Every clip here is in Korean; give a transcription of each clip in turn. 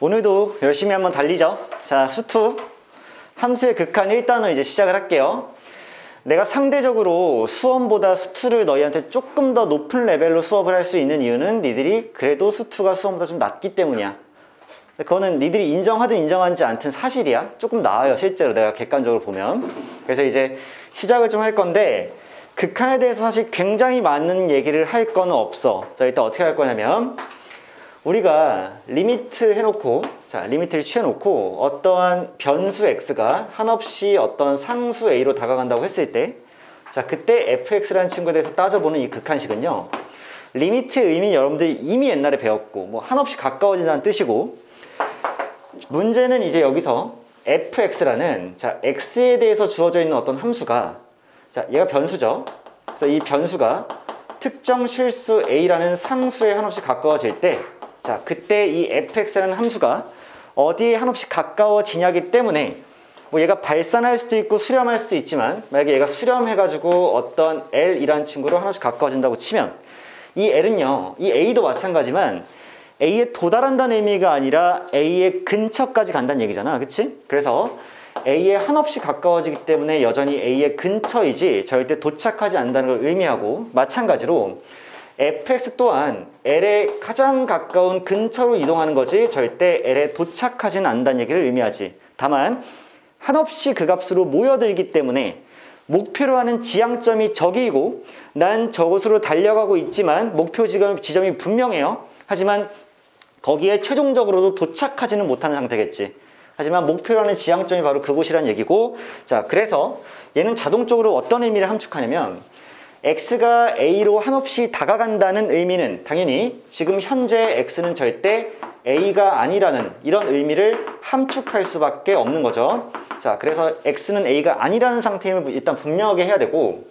오늘도 열심히 한번 달리죠. 자, 수투 함수의 극한 1단원 이제 시작을 할게요. 내가 상대적으로 수험보다 수투를 너희한테 조금 더 높은 레벨로 수업을 할 수 있는 이유는 니들이 그래도 수투가 수험보다 좀 낮기 때문이야. 그거는 니들이 인정하든 인정하지 않든 사실이야. 조금 나아요, 실제로 내가 객관적으로 보면. 그래서 이제 시작을 좀 할 건데, 극한에 대해서 사실 굉장히 많은 얘기를 할 거는 없어. 자, 일단 어떻게 할 거냐면, 우리가 리미트 해놓고, 자, 리미트를 취해놓고 어떠한 변수 x가 한없이 어떤 상수 a로 다가간다고 했을 때, 자, 그때 fx라는 친구에 대해서 따져보는 이 극한식은요, 리미트의 의미 여러분들이 이미 옛날에 배웠고, 뭐 한없이 가까워진다는 뜻이고, 문제는 이제 여기서 fx라는, 자, x에 대해서 주어져 있는 어떤 함수가, 자, 얘가 변수죠. 그래서 이 변수가 특정 실수 a라는 상수에 한없이 가까워질 때, 자, 그때 이 fx라는 함수가 어디에 한없이 가까워지냐기 때문에, 뭐 얘가 발산할 수도 있고 수렴할 수도 있지만, 만약에 얘가 수렴해가지고 어떤 l이라는 친구로 한없이 가까워진다고 치면, 이 l은요, 이 a도 마찬가지만 a에 도달한다는 의미가 아니라 a의 근처까지 간다는 얘기잖아, 그치? 그래서 a에 한없이 가까워지기 때문에 여전히 a의 근처이지 절대 도착하지 않는다는 걸 의미하고, 마찬가지로 fx 또한 l에 가장 가까운 근처로 이동하는 거지 절대 l에 도착하지는 않는다는 얘기를 의미하지. 다만 한없이 그 값으로 모여들기 때문에 목표로 하는 지향점이 저기이고, 난 저곳으로 달려가고 있지만 목표 지점이 분명해요. 하지만 거기에 최종적으로도 도착하지는 못하는 상태겠지. 하지만 목표라는 지향점이 바로 그곳이란 얘기고, 자, 그래서 얘는 자동적으로 어떤 의미를 함축하냐면, x가 a로 한없이 다가간다는 의미는 당연히 지금 현재 x는 절대 a가 아니라는 이런 의미를 함축할 수밖에 없는 거죠. 자, 그래서 x는 a가 아니라는 상태임을 일단 분명하게 해야 되고,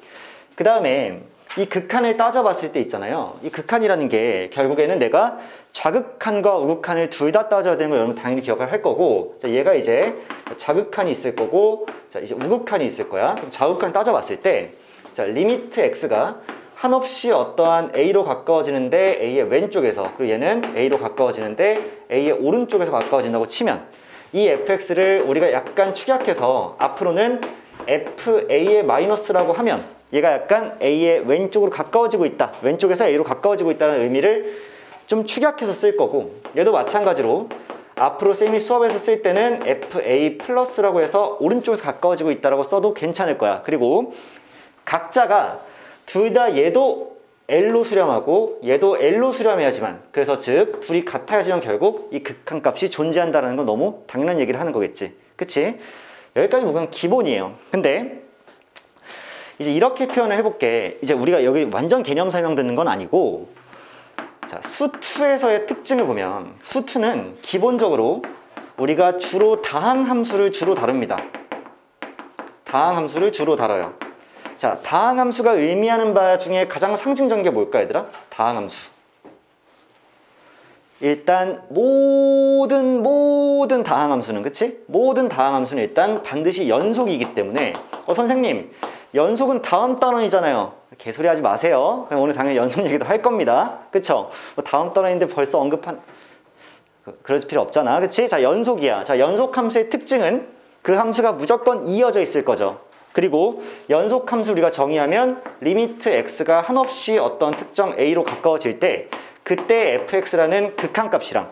그 다음에 이 극한을 따져봤을 때 있잖아요. 이 극한이라는 게 결국에는 내가 좌극한과 우극한을 둘 다 따져야 되는 거 여러분 당연히 기억을 할 거고, 자, 얘가 이제 좌극한이 있을 거고, 자, 이제 우극한이 있을 거야. 그럼 좌극한 따져봤을 때, 자, 리미트 x가 한없이 어떠한 a로 가까워지는데 a의 왼쪽에서, 그리고 얘는 a로 가까워지는데 a의 오른쪽에서 가까워진다고 치면, 이 fx를 우리가 약간 축약해서 앞으로는 fa의 마이너스라고 하면 얘가 약간 a의 왼쪽으로 가까워지고 있다, 왼쪽에서 a로 가까워지고 있다는 의미를 좀 축약해서 쓸 거고, 얘도 마찬가지로 앞으로 쌤이 수업에서 쓸 때는 fa 플러스라고 해서 오른쪽에서 가까워지고 있다고 써도 괜찮을 거야. 그리고 각자가 둘 다 얘도 L로 수렴하고 얘도 L로 수렴해야지만, 그래서 즉 둘이 같아야지만 결국 이 극한값이 존재한다는 건 너무 당연한 얘기를 하는 거겠지, 그치? 여기까지 뭐 그냥 기본이에요. 근데 이제 이렇게 표현을 해볼게. 이제 우리가 여기 완전 개념 설명 듣는 건 아니고, 자, 수2에서의 특징을 보면, 수2는 기본적으로 우리가 주로 다항함수를 주로 다룹니다. 다항함수를 주로 다뤄요. 자, 다항함수가 의미하는 바 중에 가장 상징적인 게 뭘까, 얘들아? 다항함수. 일단 모든 다항함수는, 그치? 모든 다항함수는 일단 반드시 연속이기 때문에, 선생님 연속은 다음 단원이잖아요. 개소리 하지 마세요. 오늘 당연히 연속 얘기도 할 겁니다. 그쵸? 뭐 다음 단원인데 벌써 언급한, 그럴 필요 없잖아, 그치? 자, 연속이야. 자, 연속 함수의 특징은 그 함수가 무조건 이어져 있을 거죠. 그리고 연속 함수 우리가 정의하면 리미트 x가 한없이 어떤 특정 a로 가까워질 때, 그때 fx라는 극한값이랑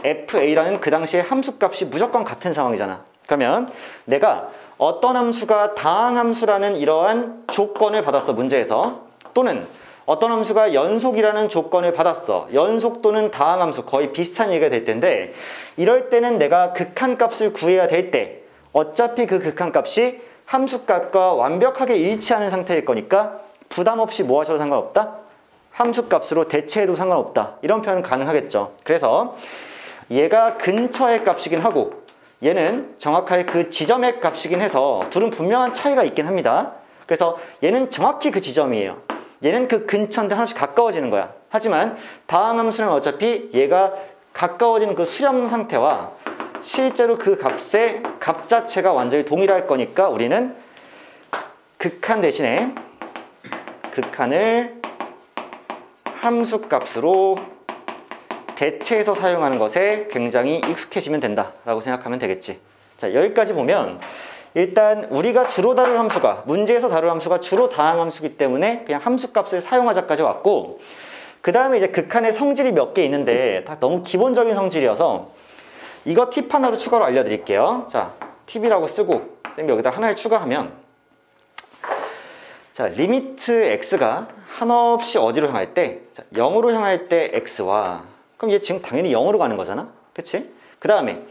fa라는 그 당시의 함수값이 무조건 같은 상황이잖아. 그러면 내가 어떤 함수가 다항함수라는 이러한 조건을 받았어, 문제에서. 또는 어떤 함수가 연속이라는 조건을 받았어. 연속 또는 다항함수 거의 비슷한 얘기가 될 텐데, 이럴 때는 내가 극한값을 구해야 될 때 어차피 그 극한값이 함수값과 완벽하게 일치하는 상태일 거니까 부담 없이 뭐 하셔도 상관없다? 함수값으로 대체해도 상관없다. 이런 표현은 가능하겠죠. 그래서 얘가 근처의 값이긴 하고 얘는 정확하게 그 지점의 값이긴 해서 둘은 분명한 차이가 있긴 합니다. 그래서 얘는 정확히 그 지점이에요. 얘는 그 근처인데 하나씩 가까워지는 거야. 하지만 다항함수는 어차피 얘가 가까워지는 그 수렴 상태와 실제로 그 값의 값 자체가 완전히 동일할 거니까 우리는 극한 대신에 극한을 함수값으로 대체해서 사용하는 것에 굉장히 익숙해지면 된다라고 생각하면 되겠지. 자, 여기까지 보면 일단 우리가 주로 다룰 함수가, 문제에서 다룰 함수가 주로 다항함수이기 때문에 그냥 함수값을 사용하자까지 왔고, 그 다음에 이제 극한의 성질이 몇 개 있는데 다 너무 기본적인 성질이어서 이거 팁 하나로 추가로 알려드릴게요. 자, 팁이라고 쓰고 쌤이 여기다 하나를 추가하면, 자, 리미트 x가 한없이 어디로 향할 때, 자, 0으로 향할 때 x와, 그럼 얘 지금 당연히 0으로 가는 거잖아, 그치? 그 다음에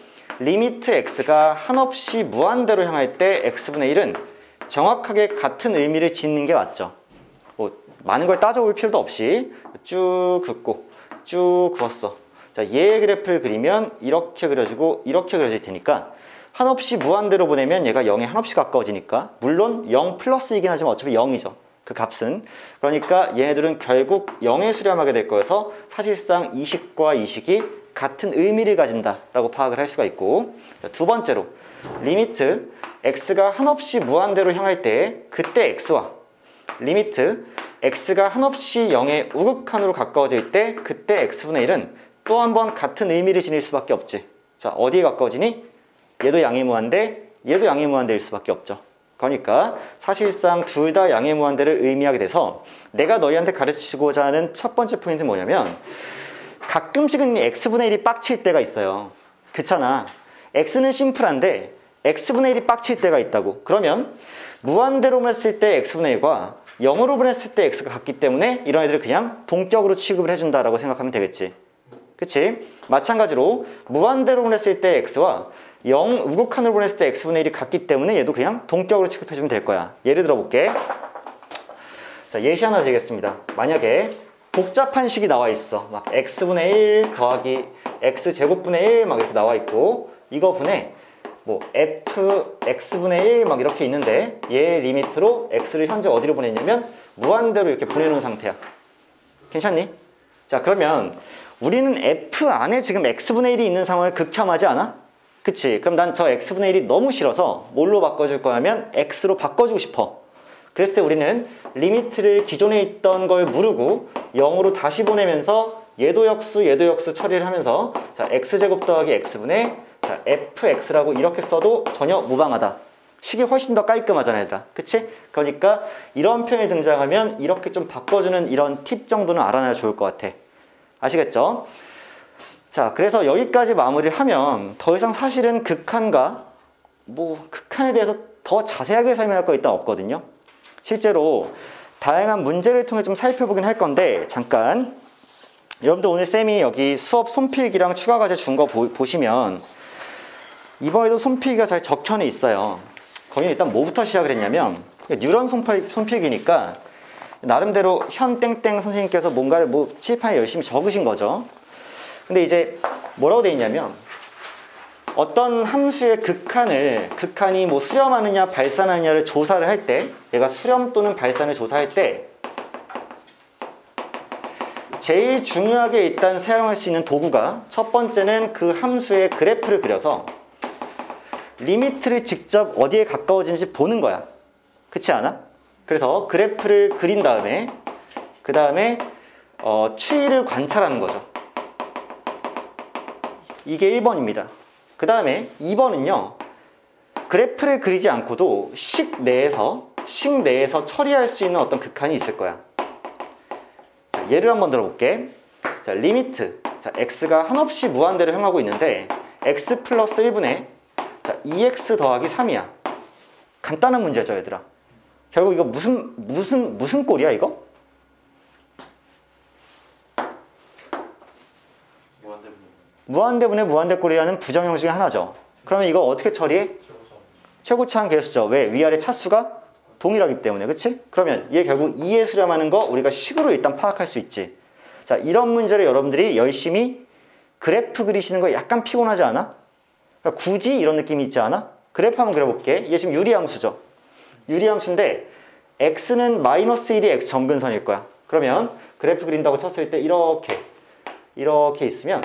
리미트 x가 한없이 무한대로 향할 때 x분의 1은 정확하게 같은 의미를 짓는 게 맞죠. 뭐 많은 걸 따져볼 필요도 없이 쭉 긋고 쭉 그었어. 자, 얘의 그래프를 그리면 이렇게 그려지고 이렇게 그려질 테니까 한없이 무한대로 보내면 얘가 0에 한없이 가까워지니까, 물론 0 플러스이긴 하지만 어차피 0이죠. 그 값은. 그러니까 얘네들은 결국 0에 수렴하게 될 거여서 사실상 이 식과 이 식이 같은 의미를 가진다라고 파악을 할 수가 있고, 두 번째로 리미트 x가 한없이 무한대로 향할 때 그때 x와 리미트 x가 한없이 0의 우극한으로 가까워질 때 그때 x분의 1은 또 한 번 같은 의미를 지닐 수밖에 없지. 자, 어디에 가까워지니? 얘도 양의 무한대, 얘도 양의 무한대일 수밖에 없죠. 그러니까 사실상 둘 다 양의 무한대를 의미하게 돼서 내가 너희한테 가르치고자 하는 첫 번째 포인트는 뭐냐면, 가끔씩은 x분의 1이 빡칠 때가 있어요. 그렇잖아. x는 심플한데 x분의 1이 빡칠 때가 있다고. 그러면 무한대로 보냈을 때 x분의 1과 0으로 보냈을 때 x가 같기 때문에 이런 애들을 그냥 동격으로 취급을 해준다라고 생각하면 되겠지. 그치? 마찬가지로 무한대로 보냈을 때 x와 0 우극한으로 보냈을 때 x분의 1이 같기 때문에 얘도 그냥 동격으로 취급해주면 될 거야. 예를 들어볼게. 자, 예시 하나 드리겠습니다. 만약에 복잡한 식이 나와 있어. 막 x분의 1 더하기 x제곱분의 1 막 이렇게 나와 있고, 이거 분의 뭐 f x분의 1 막 이렇게 있는데 얘 리미트로 x를 현재 어디로 보냈냐면 무한대로 이렇게 보내놓은 상태야. 괜찮니? 자, 그러면 우리는 f 안에 지금 x분의 1이 있는 상황을 극혐하지 않아? 그치? 그럼 난 저 x분의 1이 너무 싫어서 뭘로 바꿔줄 거냐면 x로 바꿔주고 싶어. 그랬을 때 우리는 리미트를 기존에 있던 걸 무르고 0으로 다시 보내면서 얘도 역수 얘도 역수 처리를 하면서, 자, x제곱 더하기 x분의, 자, fx라고 이렇게 써도 전혀 무방하다. 식이 훨씬 더 깔끔하잖아, 얘들아. 그치? 그러니까 이런 표현이 등장하면 이렇게 좀 바꿔주는 이런 팁 정도는 알아놔야 좋을 것 같아. 아시겠죠? 자, 그래서 여기까지 마무리를 하면 더 이상 사실은 극한과 극한에 대해서 더 자세하게 설명할 거 일단 없거든요. 실제로 다양한 문제를 통해 좀 살펴보긴 할 건데, 잠깐 여러분들 오늘 쌤이 여기 수업 손필기랑 추가 과제 준 거 보시면 이번에도 손필기가 잘 적혀져 있어요. 거기는 일단 뭐부터 시작을 했냐면, 뉴런 손필기니까 나름대로 현땡땡 선생님께서 뭔가를 칠판에 열심히 적으신 거죠. 근데 이제 뭐라고 돼 있냐면, 어떤 함수의 극한이 뭐 수렴하느냐 발산하느냐를 조사를 할 때, 얘가 수렴 또는 발산을 조사할 때 제일 중요하게 일단 사용할 수 있는 도구가, 첫 번째는 그 함수의 그래프를 그려서 리미트를 직접 어디에 가까워지는지 보는 거야. 그렇지 않아? 그래서 그래프를 그린 다음에 그 다음에 추이를 관찰하는 거죠. 이게 1번입니다. 그 다음에 2번은요, 그래프를 그리지 않고도 식 내에서 처리할 수 있는 어떤 극한이 있을 거야. 자, 예를 한번 들어볼게. 자, 리미트, 자, x가 한없이 무한대로 향하고 있는데 x 플러스 1분의, 자, 2x 더하기 3이야. 간단한 문제죠, 얘들아. 결국 이거 무슨 꼴이야, 이거? 무한대분의 무한대꼴이라는 부정형 중에 하나죠. 그러면 이거 어떻게 처리해? 최고차항 계수죠. 왜? 위아래 차수가 동일하기 때문에. 그치? 그러면 얘 결국 2에 수렴하는 거 우리가 식으로 일단 파악할 수 있지. 자, 이런 문제를 여러분들이 열심히 그래프 그리시는 거 약간 피곤하지 않아? 그러니까 굳이 이런 느낌이 있지 않아? 그래프 한번 그려볼게. 얘 지금 유리함수죠. 유리함수인데 x는 마이너스 1이 x 점근선일 거야. 그러면 그래프 그린다고 쳤을 때 이렇게 있으면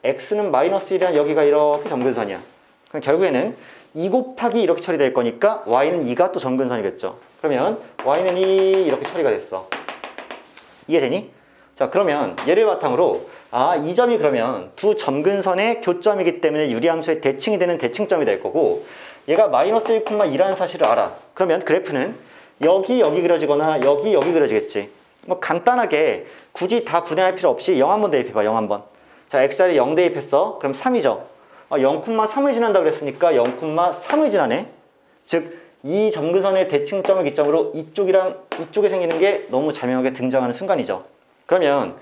x는 마이너스 1이란 여기가 이렇게 점근선이야. 그럼 결국에는 2 곱하기 이렇게 처리될 거니까 y는 2가 또 점근선이겠죠. 그러면 y는 2 이렇게 처리가 됐어. 이해되니? 자, 그러면 얘를 바탕으로 아, 이 점이 그러면 두 점근선의 교점이기 때문에 유리함수의 대칭이 되는 대칭점이 될 거고, 얘가 마이너스 1,2라는 사실을 알아. 그러면 그래프는 여기 그려지거나 여기 그려지겠지. 뭐 간단하게 굳이 다 분해할 필요 없이 0 한번 대입해봐. 0 한번. 자, xr에 0 대입했어. 그럼 3이죠. 0,3을 지난다 그랬으니까 0,3을 지나네. 즉 이 점근선의 대칭점을 기점으로 이쪽이랑 이쪽에 생기는 게 너무 자명하게 등장하는 순간이죠. 그러면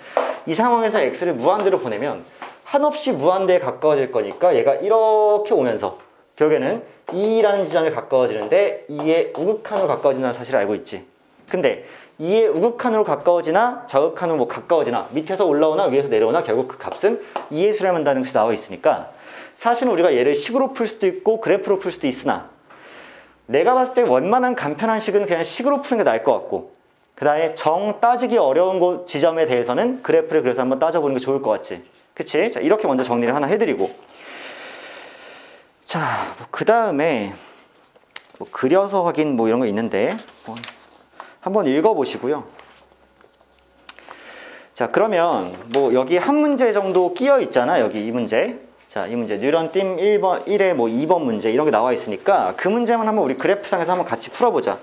이 상황에서 x를 무한대로 보내면 한없이 무한대에 가까워질 거니까 얘가 이렇게 오면서 결국에는 2라는 지점에 가까워지는데 2의 우극한으로 가까워진다는 사실을 알고 있지. 근데 2의 우극한으로 가까워지나 좌극한으로 뭐 가까워지나 밑에서 올라오나 위에서 내려오나 결국 그 값은 2에 수렴한다는 것이 나와 있으니까, 사실은 우리가 얘를 식으로 풀 수도 있고 그래프로 풀 수도 있으나 내가 봤을 때 원만한 간편한 식은 그냥 식으로 푸는 게 나을 것 같고, 그 다음에 정 따지기 어려운 곳 지점에 대해서는 그래프를 그래서 한번 따져보는 게 좋을 것 같지. 그치? 자, 이렇게 먼저 정리를 하나 해드리고, 자, 그 다음에 뭐 그려서 확인 뭐 이런 거 있는데 한번 읽어보시고요. 자, 그러면 뭐 여기 한 문제 정도 끼어 있잖아. 여기 이 문제. 자, 이 문제 뉴런 띵 1에 뭐 2번 문제 이런 게 나와 있으니까 그 문제만 한번 우리 그래프상에서 한번 같이 풀어보자.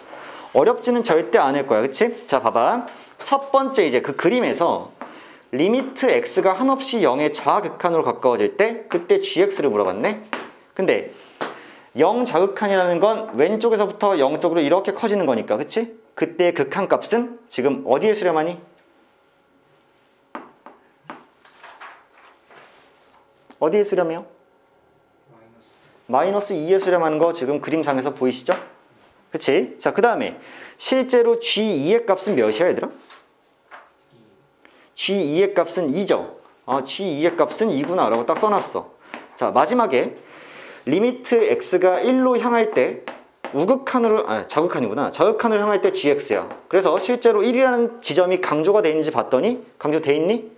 어렵지는 절대 않을 거야. 그치? 자, 봐봐. 첫 번째 이제 그 그림에서 리미트 x가 한없이 0의 좌극한으로 가까워질 때 그때 gx를 물어봤네. 근데 0 좌극한이라는 건 왼쪽에서부터 0 쪽으로 이렇게 커지는 거니까, 그치? 그때 극한 값은 지금 어디에 수렴하니? 어디에 수렴해요? 마이너스 2에 수렴하는 거 지금 그림상에서 보이시죠? 그치? 자, 그 다음에 실제로 G2의 값은 몇이야 얘들아? G2의 값은 2죠. G2의 값은 2구나 라고 딱 써놨어. 자, 마지막에 리미트 x가 1로 향할 때 우극한으로, 좌극한이구나. 좌극한으로 향할 때 gx야. 그래서 실제로 1이라는 지점이 강조가 돼 있는지 봤더니 강조돼 있니?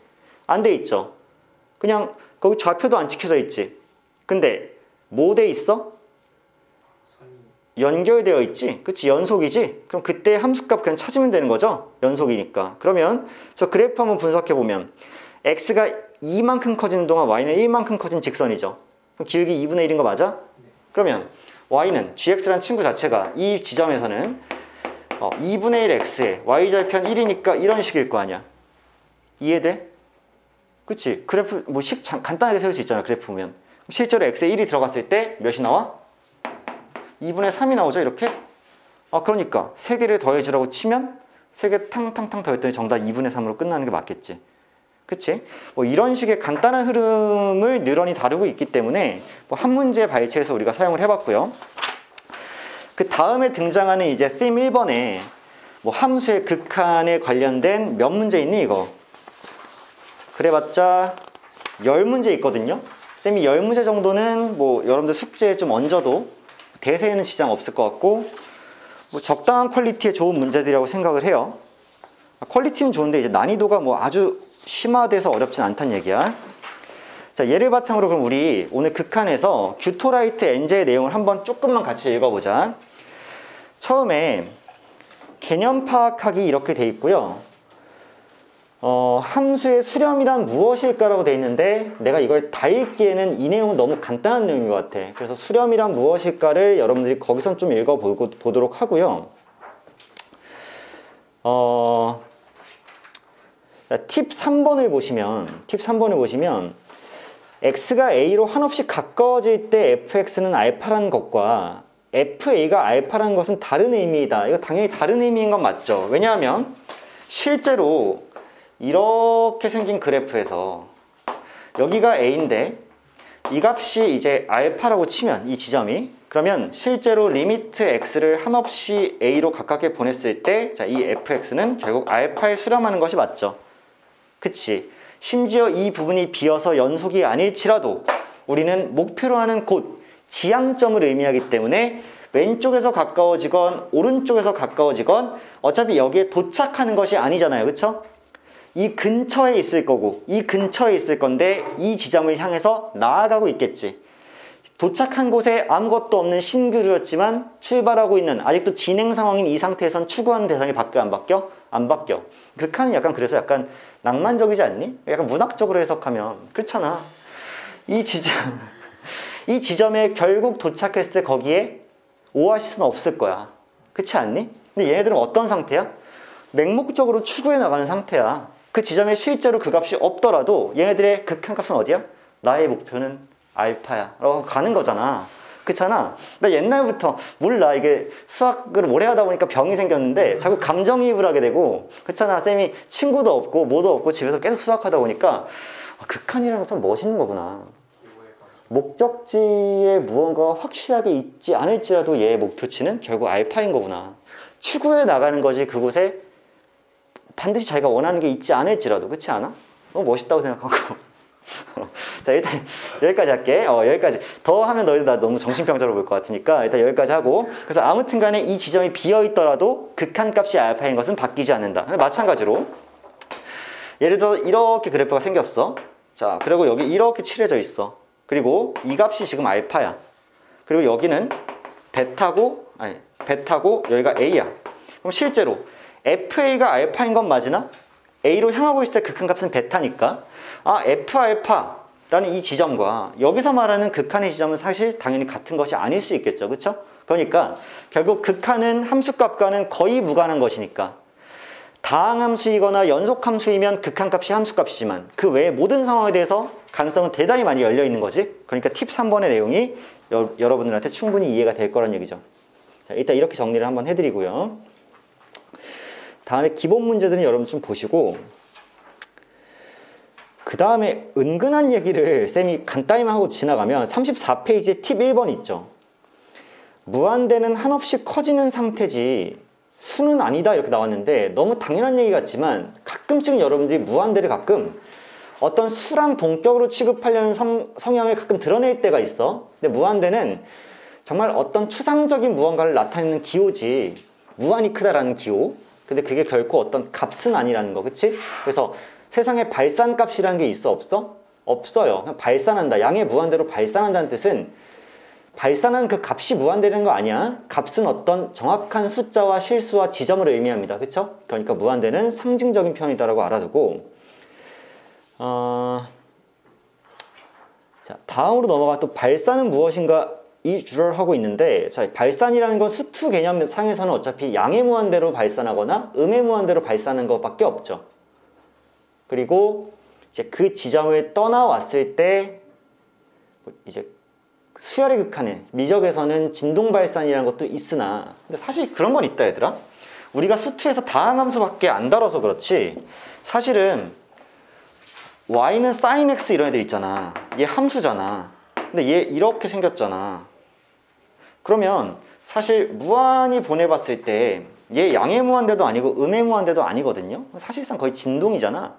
안 돼 있죠. 그냥 거기 좌표도 안 찍혀져 있지. 근데 뭐 돼 있어? 연결되어 있지. 그치? 연속이지. 그럼 그때 함수값 그냥 찾으면 되는 거죠. 연속이니까. 그러면 저 그래프 한번 분석해 보면 x가 2만큼 커지는 동안 y는 1만큼 커진 직선이죠. 그럼 기울기 2분의 1인 거 맞아? 그러면 y는 gx라는 친구 자체가 이 지점에서는 2분의 1 x에 y절편 1이니까 이런 식일 거 아니야. 이해돼? 그치? 그래프 뭐 간단하게 세울 수 있잖아. 그래프 보면 실제로 x에 1이 들어갔을 때 몇이 나와? 2분의 3이 나오죠. 이렇게? 그러니까 3개를 더해주라고 치면 3개 탕탕탕 더했더니 정답 2분의 3으로 끝나는 게 맞겠지. 그치? 뭐 이런 식의 간단한 흐름을 늘어니 다루고 있기 때문에 뭐 한 문제 발췌해서 우리가 사용을 해봤고요. 그 다음에 등장하는 이제 theme 1번에 뭐 함수의 극한에 관련된 몇 문제 있니 이거? 그래봤자 10문제 있거든요. 쌤이 10문제 정도는 뭐 여러분들 숙제에 좀 얹어도 대세에는 지장 없을 것 같고 뭐 적당한 퀄리티의 좋은 문제들이라고 생각을 해요. 퀄리티는 좋은데 이제 난이도가 뭐 아주 심화돼서 어렵진 않다는 얘기야. 자, 얘를 바탕으로 그럼 우리 오늘 극한에서 규토라이트 엔제의 내용을 한번 조금만 같이 읽어보자. 처음에 개념 파악하기 이렇게 돼 있고요. 함수의 수렴이란 무엇일까라고 돼 있는데 내가 이걸 다 읽기에는 이 내용은 너무 간단한 내용인 것 같아. 그래서 수렴이란 무엇일까를 여러분들이 거기선 좀 읽어보도록 하고요. 팁 3번을 보시면 x가 a로 한없이 가까워질 때 fx는 알파라는 것과 fa가 알파라는 것은 다른 의미이다. 이거 당연히 다른 의미인 건 맞죠. 왜냐하면 실제로 이렇게 생긴 그래프에서 여기가 a인데 이 값이 이제 알파라고 치면 이 지점이 그러면 실제로 리미트 x를 한없이 a로 가깝게 보냈을 때 자, 이 fx는 결국 알파에 수렴하는 것이 맞죠. 그치? 심지어 이 부분이 비어서 연속이 아닐지라도 우리는 목표로 하는 곳, 지향점을 의미하기 때문에 왼쪽에서 가까워지건 오른쪽에서 가까워지건 어차피 여기에 도착하는 것이 아니잖아요. 그쵸? 이 근처에 있을 거고 이 근처에 있을 건데 이 지점을 향해서 나아가고 있겠지. 도착한 곳에 아무것도 없는 싱글이었지만 출발하고 있는 아직도 진행 상황인 이 상태에선 추구하는 대상이 바뀌어 안 바뀌어? 안 바뀌어. 극한은 약간 그래서 약간 낭만적이지 않니? 약간 문학적으로 해석하면 그렇잖아. 이 지점 이 지점에 결국 도착했을 때 거기에 오아시스는 없을 거야. 그렇지 않니? 근데 얘네들은 어떤 상태야? 맹목적으로 추구해 나가는 상태야. 그 지점에 실제로 그 값이 없더라도 얘네들의 극한값은 어디야? 나의 목표는 알파야 라고 가는 거잖아. 그렇잖아. 나 옛날부터 몰라, 이게 수학을 오래 하다 보니까 병이 생겼는데 자꾸 감정이입을 하게 되고, 그렇잖아. 쌤이 친구도 없고 뭐도 없고 집에서 계속 수학하다 보니까 극한이라는 건 참 멋있는 거구나. 목적지에 무언가가 확실하게 있지 않을지라도 얘의 목표치는 결국 알파인 거구나. 추구해 나가는 거지, 그곳에 반드시 자기가 원하는 게 있지 않을지라도. 그렇지 않아? 너무 멋있다고 생각하고. 자, 일단 여기까지 할게. 여기까지. 더 하면 너희들 나 너무 정신병자로 볼 것 같으니까 일단 여기까지 하고, 그래서 아무튼 간에 이 지점이 비어있더라도 극한값이 알파인 것은 바뀌지 않는다. 마찬가지로 예를 들어 이렇게 그래프가 생겼어. 자, 그리고 여기 이렇게 칠해져 있어. 그리고 이 값이 지금 알파야. 그리고 여기는 베타고 여기가 A야. 그럼 실제로 FA가 알파인 건 맞으나 A로 향하고 있을 때 극한값은 베타니까, F알파라는 이 지점과 여기서 말하는 극한의 지점은 사실 당연히 같은 것이 아닐 수 있겠죠. 그렇죠? 그러니까 결국 극한은 함수값과는 거의 무관한 것이니까, 다항함수이거나 연속함수이면 극한값이 함수값이지만 그 외의 모든 상황에 대해서 가능성은 대단히 많이 열려 있는 거지. 그러니까 팁 3번의 내용이 여러분들한테 충분히 이해가 될 거란 얘기죠. 자, 일단 이렇게 정리를 한번 해드리고요. 다음에 기본 문제들은 여러분 좀 보시고, 그 다음에 은근한 얘기를 쌤이 간단히만 하고 지나가면 34페이지에 팁 1번 있죠. 무한대는 한없이 커지는 상태지 수는 아니다 이렇게 나왔는데, 너무 당연한 얘기 같지만 가끔씩은 여러분들이 무한대를 가끔 어떤 수랑 동격으로 취급하려는 성향을 가끔 드러낼 때가 있어. 근데 무한대는 정말 어떤 추상적인 무언가를 나타내는 기호지, 무한히 크다라는 기호. 근데 그게 결코 어떤 값은 아니라는 거, 그치? 그래서 세상에 발산값이라는 게 있어, 없어? 없어요. 그냥 발산한다. 양의 무한대로 발산한다는 뜻은 발산한 그 값이 무한대라는 거 아니야. 값은 어떤 정확한 숫자와 실수와 지점을 의미합니다. 그쵸? 그러니까 무한대는 상징적인 표현이다라고 알아두고, 자, 다음으로 넘어가 또 발산은 무엇인가 이 주를 하고 있는데, 자, 발산이라는 건 수투 개념 상에서는 어차피 양의 무한대로 발산하거나 음의 무한대로 발산하는 것밖에 없죠. 그리고 이제 그 지점을 떠나왔을 때 이제 수열의 극한에 미적에서는 진동 발산이라는 것도 있으나, 근데 사실 그런 건 있다 얘들아. 우리가 수투에서 다항함수밖에 안 다뤄서 그렇지 사실은 y는 sin x 이런 애들 있잖아. 얘 함수잖아. 근데 얘 이렇게 생겼잖아. 그러면 사실 무한히 보내봤을 때 얘 양의 무한대도 아니고 음의 무한대도 아니거든요. 사실상 거의 진동이잖아.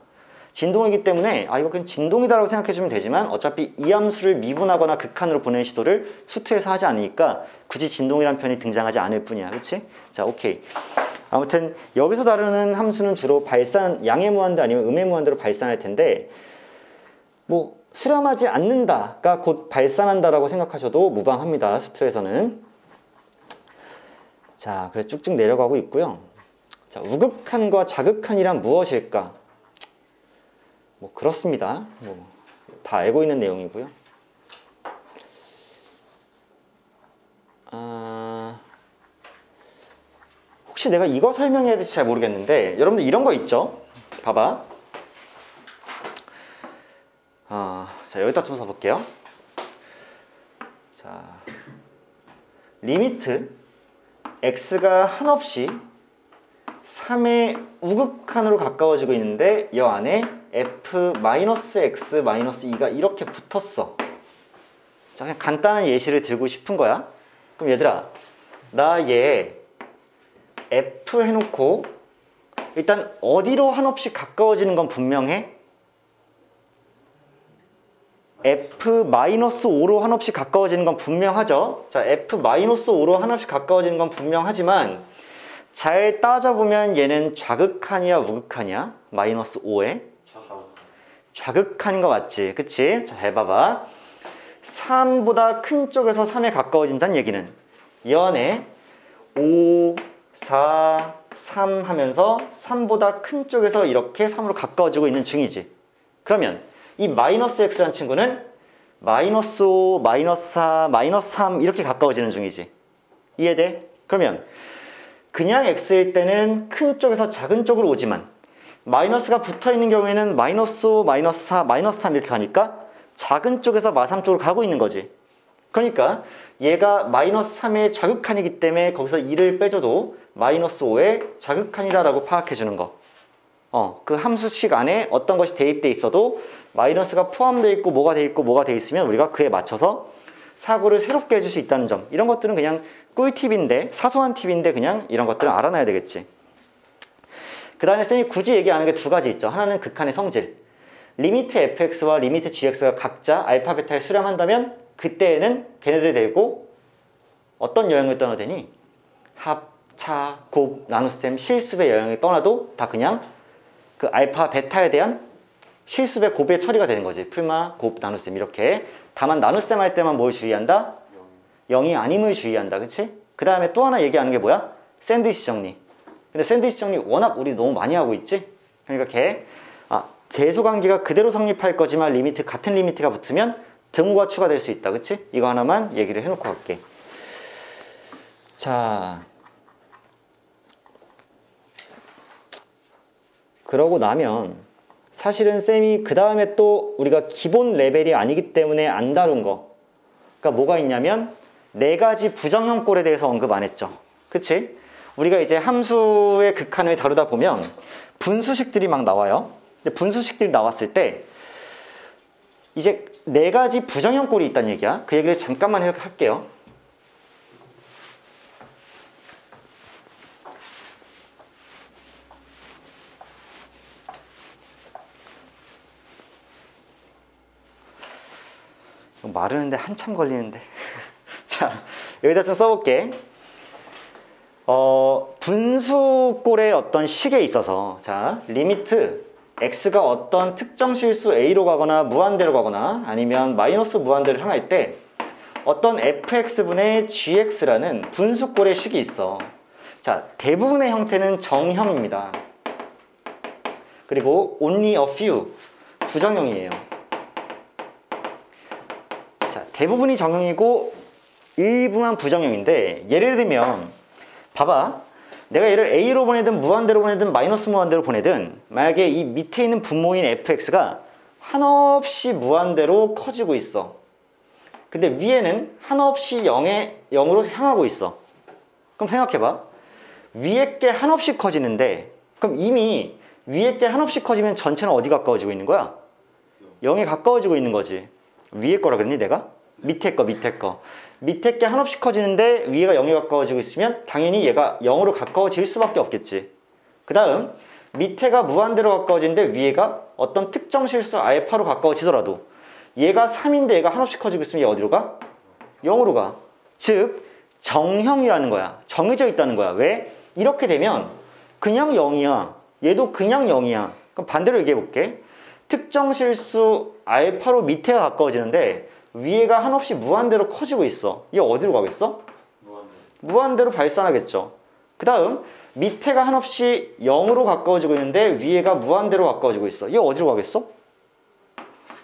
진동이기 때문에 이거 그냥 진동이다라고 생각해주면 되지만, 어차피 이 함수를 미분하거나 극한으로 보내는 시도를 수투에서 하지 않으니까 굳이 진동이라는 표현이 등장하지 않을 뿐이야. 그치? 자, 오케이. 아무튼 여기서 다루는 함수는 주로 발산, 양의 무한대 아니면 음의 무한대로 발산할 텐데, 뭐 수렴하지 않는다가 곧 발산한다라고 생각하셔도 무방합니다. 수투에서는. 자, 그래서 쭉쭉 내려가고 있고요. 자, 우극한과 자극한이란 무엇일까? 뭐 그렇습니다. 뭐 다 알고 있는 내용이고요. 혹시 내가 이거 설명해야 될지 잘 모르겠는데, 여러분들 이런 거 있죠? 봐봐. 자, 여기다 좀 써볼게요. 자, 리미트 x가 한없이 3의 우극한으로 가까워지고 있는데 이 안에 f-x-2가 이렇게 붙었어. 자, 그냥 간단한 예시를 들고 싶은 거야. 그럼 얘들아, 나 얘 f 해놓고 일단 어디로 한없이 가까워지는 건 분명해? f-5로 한없이 가까워지는 건 분명하죠. 자, f-5로 한없이 가까워지는 건 분명하지만 잘 따져보면 얘는 좌극한이야 우극한이야? -5에? 좌극한인 거 맞지? 그치? 자, 잘 봐봐. 3보다 큰 쪽에서 3에 가까워진다는 얘기는 이 안에 5, 4, 3 하면서 3보다 큰 쪽에서 이렇게 3으로 가까워지고 있는 중이지. 그러면 이 마이너스 x라는 친구는 마이너스 5, 마이너스 4, 마이너스 3 이렇게 가까워지는 중이지. 이해돼? 그러면 그냥 x일 때는 큰 쪽에서 작은 쪽으로 오지만 마이너스가 붙어있는 경우에는 마이너스 5, 마이너스 4, 마이너스 3 이렇게 가니까 작은 쪽에서 마3 쪽으로 가고 있는 거지. 그러니까 얘가 마이너스 3의 자극한이기 때문에 거기서 2를 빼줘도 마이너스 5의 자극한이다 라고 파악해 주는 거. 그 함수식 안에 어떤 것이 대입돼 있어도 마이너스가 포함되어 있고 뭐가 돼 있고 뭐가 돼 있으면 우리가 그에 맞춰서 사고를 새롭게 해줄 수 있다는 점. 이런 것들은 그냥 꿀팁인데, 사소한 팁인데 그냥 이런 것들은 알아놔야 되겠지. 그 다음에 쌤이 굳이 얘기하는 게 두 가지 있죠. 하나는 극한의 성질. 리미트 fx와 리미트 gx가 각자 알파, 베타에 수렴한다면 그때에는 걔네들이 되고 어떤 여행을 떠나도 되니? 합, 차, 곱, 나눗셈, 실습의 여행을 떠나도 다 그냥 그 알파, 베타에 대한 실습의 곱의 처리가 되는 거지. 풀마, 곱, 나눗셈 이렇게. 다만 나눗셈 할 때만 뭘 주의한다? 0이 아님을 주의한다. 그치? 그 다음에 또 하나 얘기하는 게 뭐야? 샌드위치 정리. 근데 샌드위치 정리 워낙 우리 너무 많이 하고 있지? 그러니까 대소관계가 그대로 성립할 거지만 리미트, 같은 리미트가 붙으면 등호가 추가될 수 있다. 그치? 이거 하나만 얘기를 해놓고 갈게. 자, 그러고 나면 사실은 쌤이 그 다음에 또 우리가 기본 레벨이 아니기 때문에 안 다룬 거, 그러니까 뭐가 있냐면 4가지 부정형꼴에 대해서 언급 안 했죠. 그치? 우리가 이제 함수의 극한을 다루다 보면 분수식들이 막 나와요. 근데 분수식들이 나왔을 때 이제 4가지 부정형꼴이 있다는 얘기야. 그 얘기를 잠깐만 할게요. 말하는데 한참 걸리는데. 자, 여기다 좀 써볼게. 분수꼴의 어떤 식에 있어서, 자, 리미트 x가 어떤 특정 실수 a로 가거나 무한대로 가거나 아니면 마이너스 무한대로 향할 때 어떤 fx분의 gx라는 분수꼴의 식이 있어. 자, 대부분의 형태는 정형입니다. 그리고 only a few 부정형이에요. 자, 대부분이 정형이고 일부만 부정형인데, 예를 들면 봐봐, 내가 얘를 a로 보내든 무한대로 보내든 마이너스 무한대로 보내든 만약에 이 밑에 있는 분모인 fx가 한없이 무한대로 커지고 있어. 근데 위에는 한없이 0으로 향하고 있어. 그럼 생각해봐, 위에 게 한없이 커지는데, 그럼 이미 위에 게 한없이 커지면 전체는 어디 가까워지고 있는 거야? 0에 가까워지고 있는 거지. 위에 거라 그랬니 내가? 밑에 거. 밑에 게 한없이 커지는데 위에가 0에 가까워지고 있으면 당연히 얘가 0으로 가까워질 수밖에 없겠지. 그 다음 밑에가 무한대로 가까워지는데 위에가 어떤 특정 실수 알파로 가까워지더라도 얘가 3인데 얘가 한없이 커지고 있으면 얘 어디로 가? 0으로 가. 즉 정형이라는 거야. 정해져 있다는 거야. 왜? 이렇게 되면 그냥 0이야. 얘도 그냥 0이야. 그럼 반대로 얘기해 볼게. 특정 실수 알파로 밑에가 가까워지는데 위에가 한없이 무한대로 커지고 있어. 얘 어디로 가겠어? 무한대로 발산하겠죠. 그 다음 밑에가 한없이 0으로 가까워지고 있는데 위에가 무한대로 가까워지고 있어. 얘 어디로 가겠어?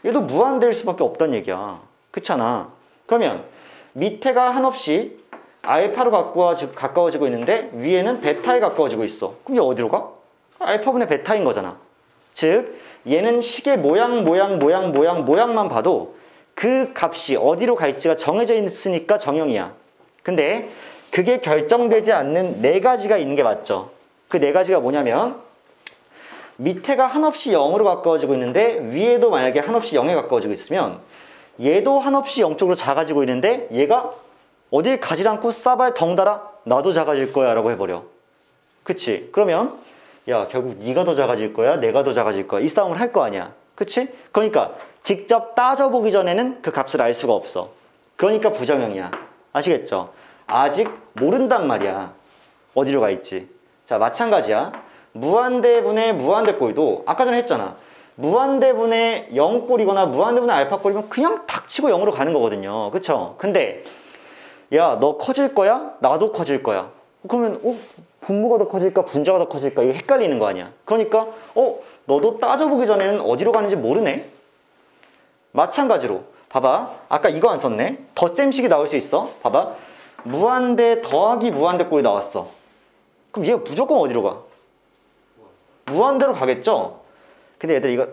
얘도 무한대일 수밖에 없다는 얘기야. 그렇잖아. 그러면 밑에가 한없이 알파로 가까워지고 있는데 위에는 베타에 가까워지고 있어. 그럼 얘 어디로 가? 알파분의 베타인 거잖아. 즉 얘는 식의 모양만 봐도 그 값이 어디로 갈지가 정해져 있으니까 정형이야. 근데 그게 결정되지 않는 4가지가 있는 게 맞죠. 그 4가지가 뭐냐면 밑에가 한없이 0으로 가까워지고 있는데 위에도 만약에 한없이 0에 가까워지고 있으면 얘도 한없이 0 쪽으로 작아지고 있는데 얘가 어딜 가지 않고 싸발 덩달아 나도 작아질 거야 라고 해버려. 그치? 그러면 야, 결국 네가 더 작아질 거야? 내가 더 작아질 거야? 이 싸움을 할 거 아니야. 그치? 그러니까 직접 따져보기 전에는 그 값을 알 수가 없어. 그러니까 부정형이야. 아시겠죠? 아직 모른단 말이야. 어디로 가 있지? 자, 마찬가지야. 무한대분의 무한대꼴도 아까 전에 했잖아. 무한대분의 0꼴이거나 무한대분의 알파꼴이면 그냥 닥치고 0으로 가는 거거든요. 그쵸? 근데 야, 너 커질 거야? 나도 커질 거야. 그러면 분모가 더 커질까 분자가 더 커질까 이게 헷갈리는 거 아니야. 그러니까 너도 따져보기 전에는 어디로 가는지 모르네. 마찬가지로 봐봐. 아까 이거 안 썼네. 덧셈식이 나올 수 있어. 봐봐. 무한대 더하기 무한대 꼴이 나왔어. 그럼 얘가 무조건 어디로 가? 무한대로 가겠죠? 근데 얘들 이거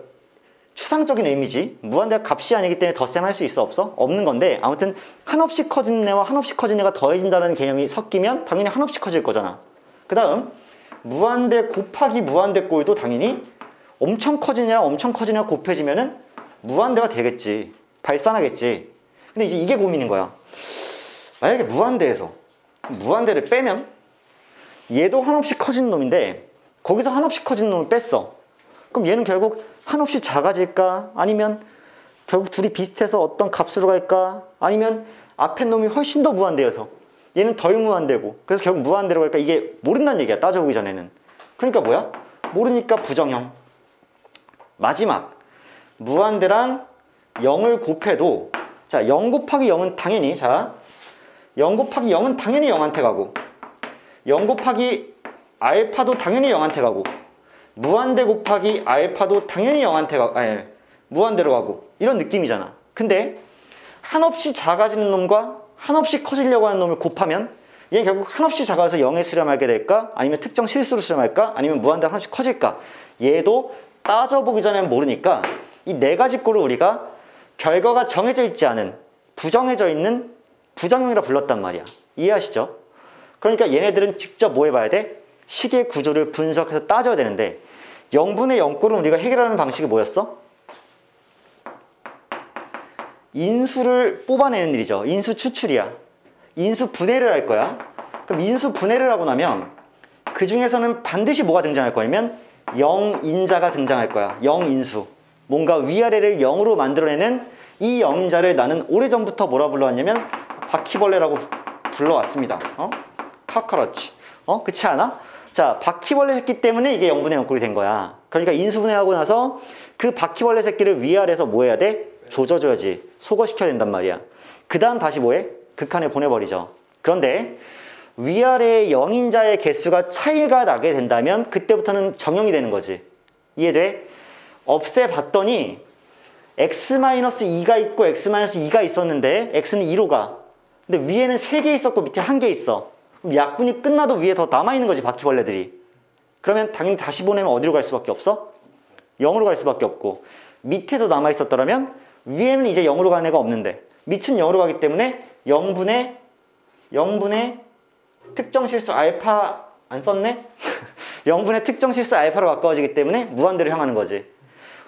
추상적인 의미지. 무한대가 값이 아니기 때문에 덧셈 할 수 있어 없어? 없는 건데 아무튼 한없이 커진 애와 한없이 커진 애가 더해진다는 개념이 섞이면 당연히 한없이 커질 거잖아. 그 다음 무한대 곱하기 무한대 꼴도 당연히 엄청 커진 애랑 엄청 커진 애가 곱해지면은 무한대가 되겠지. 발산하겠지. 근데 이제 이게 고민인 거야. 만약에 무한대에서 무한대를 빼면 얘도 한없이 커진 놈인데 거기서 한없이 커진 놈을 뺐어. 그럼 얘는 결국 한없이 작아질까? 아니면 결국 둘이 비슷해서 어떤 값으로 갈까? 아니면 앞에 놈이 훨씬 더 무한대여서 얘는 덜 무한대고 그래서 결국 무한대로 갈까? 이게 모른다는 얘기야. 따져보기 전에는. 그러니까 뭐야? 모르니까 부정형. 마지막 무한대랑 0을 곱해도 자 0 곱하기 0은 당연히 0 곱하기 0은 당연히 0한테 가고 0 곱하기 알파도 당연히 0한테 가고 무한대 곱하기 알파도 당연히 0한테 가고 무한대로 가고 이런 느낌이잖아. 근데 한없이 작아지는 놈과 한없이 커지려고 하는 놈을 곱하면 얘는 결국 한없이 작아서 0에 수렴하게 될까? 아니면 특정 실수로 수렴할까? 아니면 무한대로 한없이 커질까? 얘도 따져보기 전에는 모르니까 이 네 가지 꼴을 우리가 결과가 정해져 있지 않은 부정해져 있는 부정형이라 불렀단 말이야. 이해하시죠? 그러니까 얘네들은 직접 뭐 해봐야 돼? 식의 구조를 분석해서 따져야 되는데 0분의 0꼴은 우리가 해결하는 방식이 뭐였어? 인수를 뽑아내는 일이죠. 인수 추출이야. 인수 분해를 할 거야. 그럼 인수 분해를 하고 나면 그 중에서는 반드시 뭐가 등장할 거냐면 0인자가 등장할 거야. 0인수. 뭔가 위아래를 0으로 만들어내는 이 0인자를 나는 오래전부터 뭐라 불러왔냐면 바퀴벌레라고 불러왔습니다. 카카로치. 그렇지 않아? 자, 바퀴벌레 새끼 때문에 이게 0분의 0꼴이 된 거야. 그러니까 인수분해하고 나서 그 바퀴벌레 새끼를 위아래에서 뭐 해야 돼? 조져줘야지. 소거시켜야 된단 말이야. 그 다음 다시 뭐해? 극한에 보내버리죠. 그런데 위아래의 0인자의 개수가 차이가 나게 된다면 그때부터는 정형이 되는 거지. 이해돼? 없애봤더니 x-2가 있고 x-2가 있었는데 x는 2로 가. 근데 위에는 3개 있었고 밑에 1개 있어. 그럼 약분이 끝나도 위에 더 남아있는 거지 바퀴벌레들이. 그러면 당연히 다시 보내면 어디로 갈 수밖에 없어? 0으로 갈 수밖에 없고 밑에도 남아있었더라면 위에는 이제 0으로 가는 애가 없는데 밑은 0으로 가기 때문에 0분의 특정 실수 알파 안 썼네? 0분의 특정 실수 알파로 가까워지기 때문에 무한대로 향하는 거지.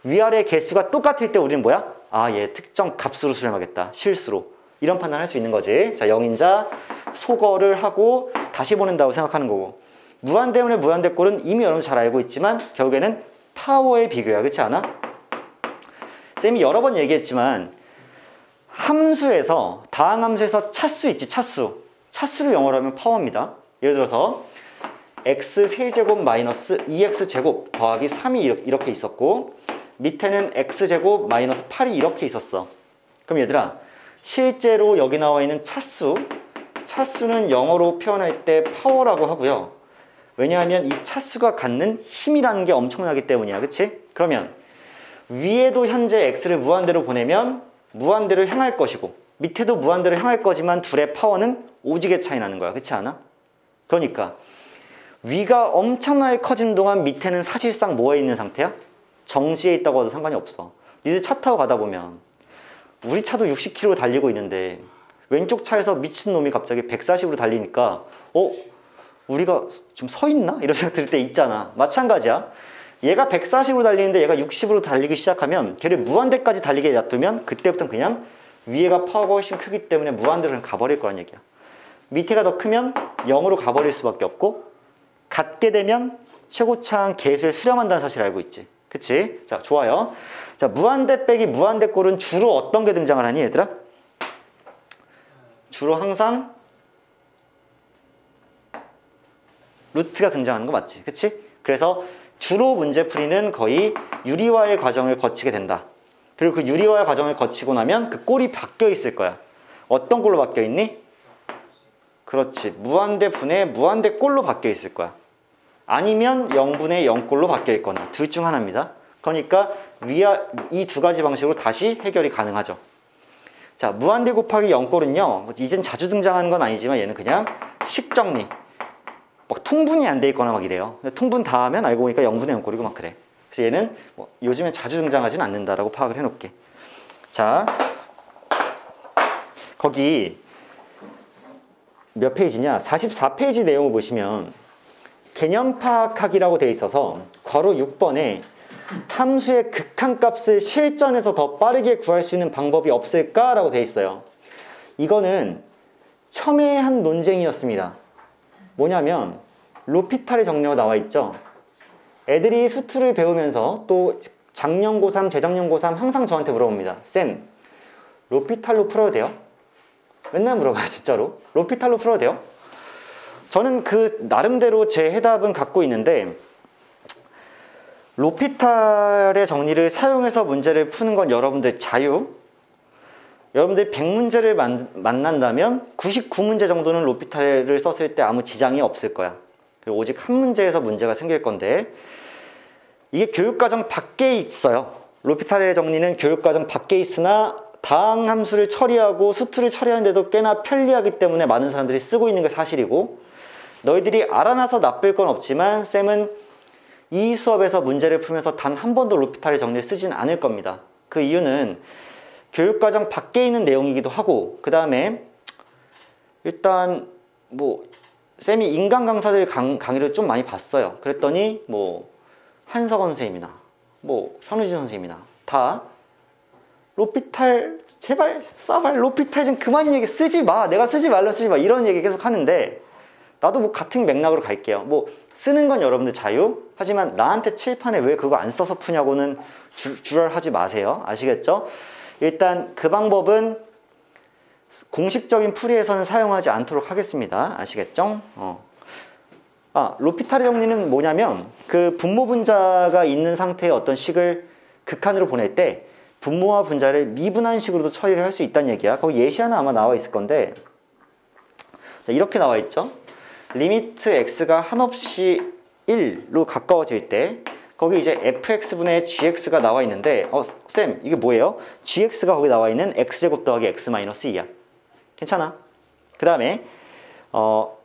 위아래 개수가 똑같을 때 우리는 뭐야? 얘 특정 값으로 수렴하겠다. 실수로. 이런 판단을 할 수 있는 거지. 자, 0인자 소거를 하고 다시 보낸다고 생각하는 거고. 무한대문의 무한대꼴은 이미 여러분 잘 알고 있지만 결국에는 파워의 비교야. 그렇지 않아? 쌤이 여러 번 얘기했지만 함수에서 다항함수에서 차수 있지. 차수를 영어로 하면 파워입니다. 예를 들어서 x세제곱 마이너스 2x제곱 더하기 3이 이렇게 있었고 밑에는 x제곱 마이너스 8이 이렇게 있었어. 그럼 얘들아 실제로 여기 나와 있는 차수는 영어로 표현할 때 파워라고 하고요. 왜냐하면 이 차수가 갖는 힘이라는 게 엄청나기 때문이야. 그치? 그러면 위에도 현재 x를 무한대로 보내면 무한대로 향할 것이고 밑에도 무한대로 향할 거지만 둘의 파워는 오지게 차이 나는 거야. 그렇지 않아? 그러니까 위가 엄청나게 커지는 동안 밑에는 사실상 뭐에 있는 상태야? 정지에 있다고 해도 상관이 없어. 니들 차 타고 가다 보면 우리 차도 60km 달리고 있는데 왼쪽 차에서 미친놈이 갑자기 140으로 달리니까 우리가 좀 서 있나? 이런 생각 들 때 있잖아. 마찬가지야. 얘가 140으로 달리는데 얘가 60으로 달리기 시작하면 걔를 무한대까지 달리게 놔두면 그때부터는 그냥 위에가 파워가 훨씬 크기 때문에 무한대로 그냥 가버릴 거란 얘기야. 밑에가 더 크면 0으로 가버릴 수밖에 없고 같게 되면 최고차항 개수에 수렴한다는 사실을 알고 있지. 그치? 자, 좋아요. 자, 무한대 빼기 무한대 꼴은 주로 어떤 게 등장을 하니 얘들아? 주로 항상 루트가 등장하는 거 맞지? 그치? 그래서 주로 문제풀이는 거의 유리화의 과정을 거치게 된다. 그리고 그 유리화의 과정을 거치고 나면 그 꼴이 바뀌어 있을 거야. 어떤 꼴로 바뀌어 있니? 그렇지. 무한대 분의 무한대 꼴로 바뀌어 있을 거야. 아니면 0분의 0꼴로 바뀌어 있거나 둘 중 하나입니다. 그러니까 이 두 가지 방식으로 다시 해결이 가능하죠. 자, 무한대 곱하기 0꼴은요. 이젠 자주 등장하는 건 아니지만 얘는 그냥 식정리. 막 통분이 안 돼 있거나 막 이래요. 통분 다 하면 알고 보니까 0분의 0꼴이고 막 그래. 그래서 얘는 뭐 요즘엔 자주 등장하진 않는다라고 파악을 해놓을게. 자, 거기 몇 페이지냐? 44페이지 내용을 보시면 개념 파악하기라고 되어 있어서 괄호 6번에 함수의 극한값을 실전에서 더 빠르게 구할 수 있는 방법이 없을까? 라고 되어 있어요. 이거는 첨예한 논쟁이었습니다. 뭐냐면 로피탈의 정리가 나와 있죠. 애들이 수투를 배우면서 또 작년 고3, 재작년 고3 항상 저한테 물어봅니다. 쌤, 로피탈로 풀어도 돼요? 맨날 물어봐요, 진짜로. 로피탈로 풀어도 돼요? 저는 그 나름대로 제 해답은 갖고 있는데 로피탈의 정리를 사용해서 문제를 푸는 건 여러분들 자유. 여러분들이 100문제를 만난다면 99문제 정도는 로피탈을 썼을 때 아무 지장이 없을 거야. 그리고 오직 한 문제에서 문제가 생길 건데 이게 교육과정 밖에 있어요. 로피탈의 정리는 교육과정 밖에 있으나 다항 함수를 처리하고 수투를 처리하는데도 꽤나 편리하기 때문에 많은 사람들이 쓰고 있는 게 사실이고, 너희들이 알아놔서 나쁠 건 없지만 쌤은 이 수업에서 문제를 풀면서 단 한 번도 로피탈의 정리를 쓰진 않을 겁니다. 그 이유는 교육과정 밖에 있는 내용이기도 하고, 그 다음에 일단 뭐 쌤이 인간 강사들 강의를 좀 많이 봤어요. 그랬더니 뭐 한석원 선생님이나 뭐 현우진 선생님이나 다 로피탈 제발 싸발 로피탈 좀 그만 얘기 쓰지 마, 내가 쓰지 말라 쓰지 마, 이런 얘기 계속 하는데 나도 뭐 같은 맥락으로 갈게요. 뭐 쓰는 건 여러분들 자유. 하지만 나한테 칠판에 왜 그거 안 써서 푸냐고는 주랄하지 마세요. 아시겠죠? 일단 그 방법은 공식적인 풀이에서는 사용하지 않도록 하겠습니다. 아시겠죠? 로피탈의 정리는 뭐냐면 그 분모 분자가 있는 상태의 어떤 식을 극한으로 보낼 때 분모와 분자를 미분한 식으로도 처리를 할 수 있다는 얘기야. 거기 예시 하나 아마 나와 있을 건데 이렇게 나와 있죠. 리미트 x가 한없이 1로 가까워질 때 거기 이제 fx분의 gx가 나와 있는데 쌤 이게 뭐예요? gx가 거기 나와 있는 x제곱 더하기 x-2야. 괜찮아. 그 다음에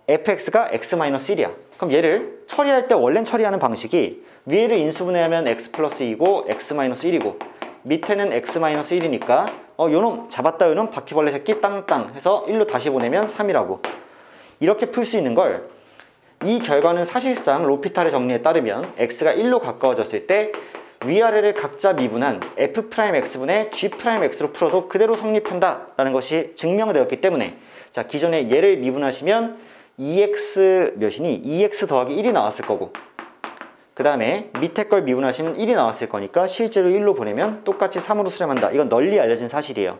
fx가 x-1이야. 그럼 얘를 처리할 때 원래는 처리하는 방식이 위에를 인수분해하면 x 플러스 2고 x-1이고 밑에는 x-1이니까 요놈 잡았다 요놈 바퀴벌레 새끼 땅땅 해서 1로 다시 보내면 3이라고. 이렇게 풀 수 있는 걸, 이 결과는 사실상 로피탈의 정리에 따르면 x가 1로 가까워졌을 때 위아래를 각자 미분한 f'x분의 g'x로 풀어도 그대로 성립한다 라는 것이 증명되었기 때문에, 자 기존에 얘를 미분하시면 2x 몇이니? 2x 더하기 1이 나왔을 거고, 그 다음에 밑에 걸 미분하시면 1이 나왔을 거니까 실제로 1로 보내면 똑같이 3으로 수렴한다. 이건 널리 알려진 사실이에요.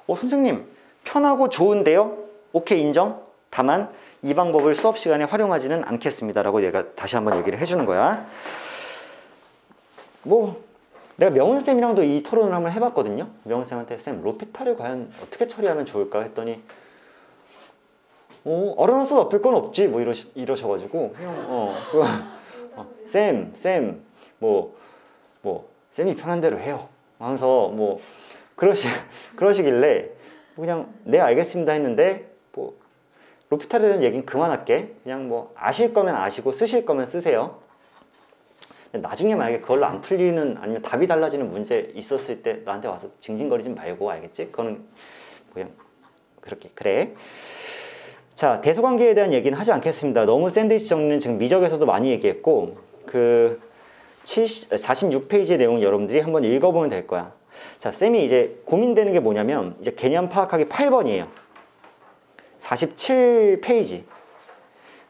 선생님 편하고 좋은데요? 오케이 인정? 다만 이 방법을 수업 시간에 활용하지는 않겠습니다 라고 얘가 다시 한번 얘기를 해주는 거야. 뭐 내가 명훈쌤이랑도 이 토론을 한번 해봤거든요. 명훈쌤한테 쌤 로피탈을 과연 어떻게 처리하면 좋을까 했더니 어려운 수 없을 건 없지 뭐 이러셔가지고 쌤 쌤이 편한 대로 해요 하면서 뭐 그러시길래 그냥 네 알겠습니다 했는데, 뭐 로피탈에 대한 얘기는 그만할게. 그냥 뭐 아실 거면 아시고 쓰실 거면 쓰세요. 나중에 만약에 그걸로 안 풀리는 아니면 답이 달라지는 문제 있었을 때 나한테 와서 징징거리지 말고, 알겠지? 그거는 그냥 그렇게 그래. 자, 대소관계에 대한 얘기는 하지 않겠습니다. 너무 샌드위치 정리는 지금 미적에서도 많이 얘기했고 그 46페이지의 내용 여러분들이 한번 읽어보면 될 거야. 자, 쌤이 이제 고민되는 게 뭐냐면 이제 개념 파악하기 8번이에요 47페이지.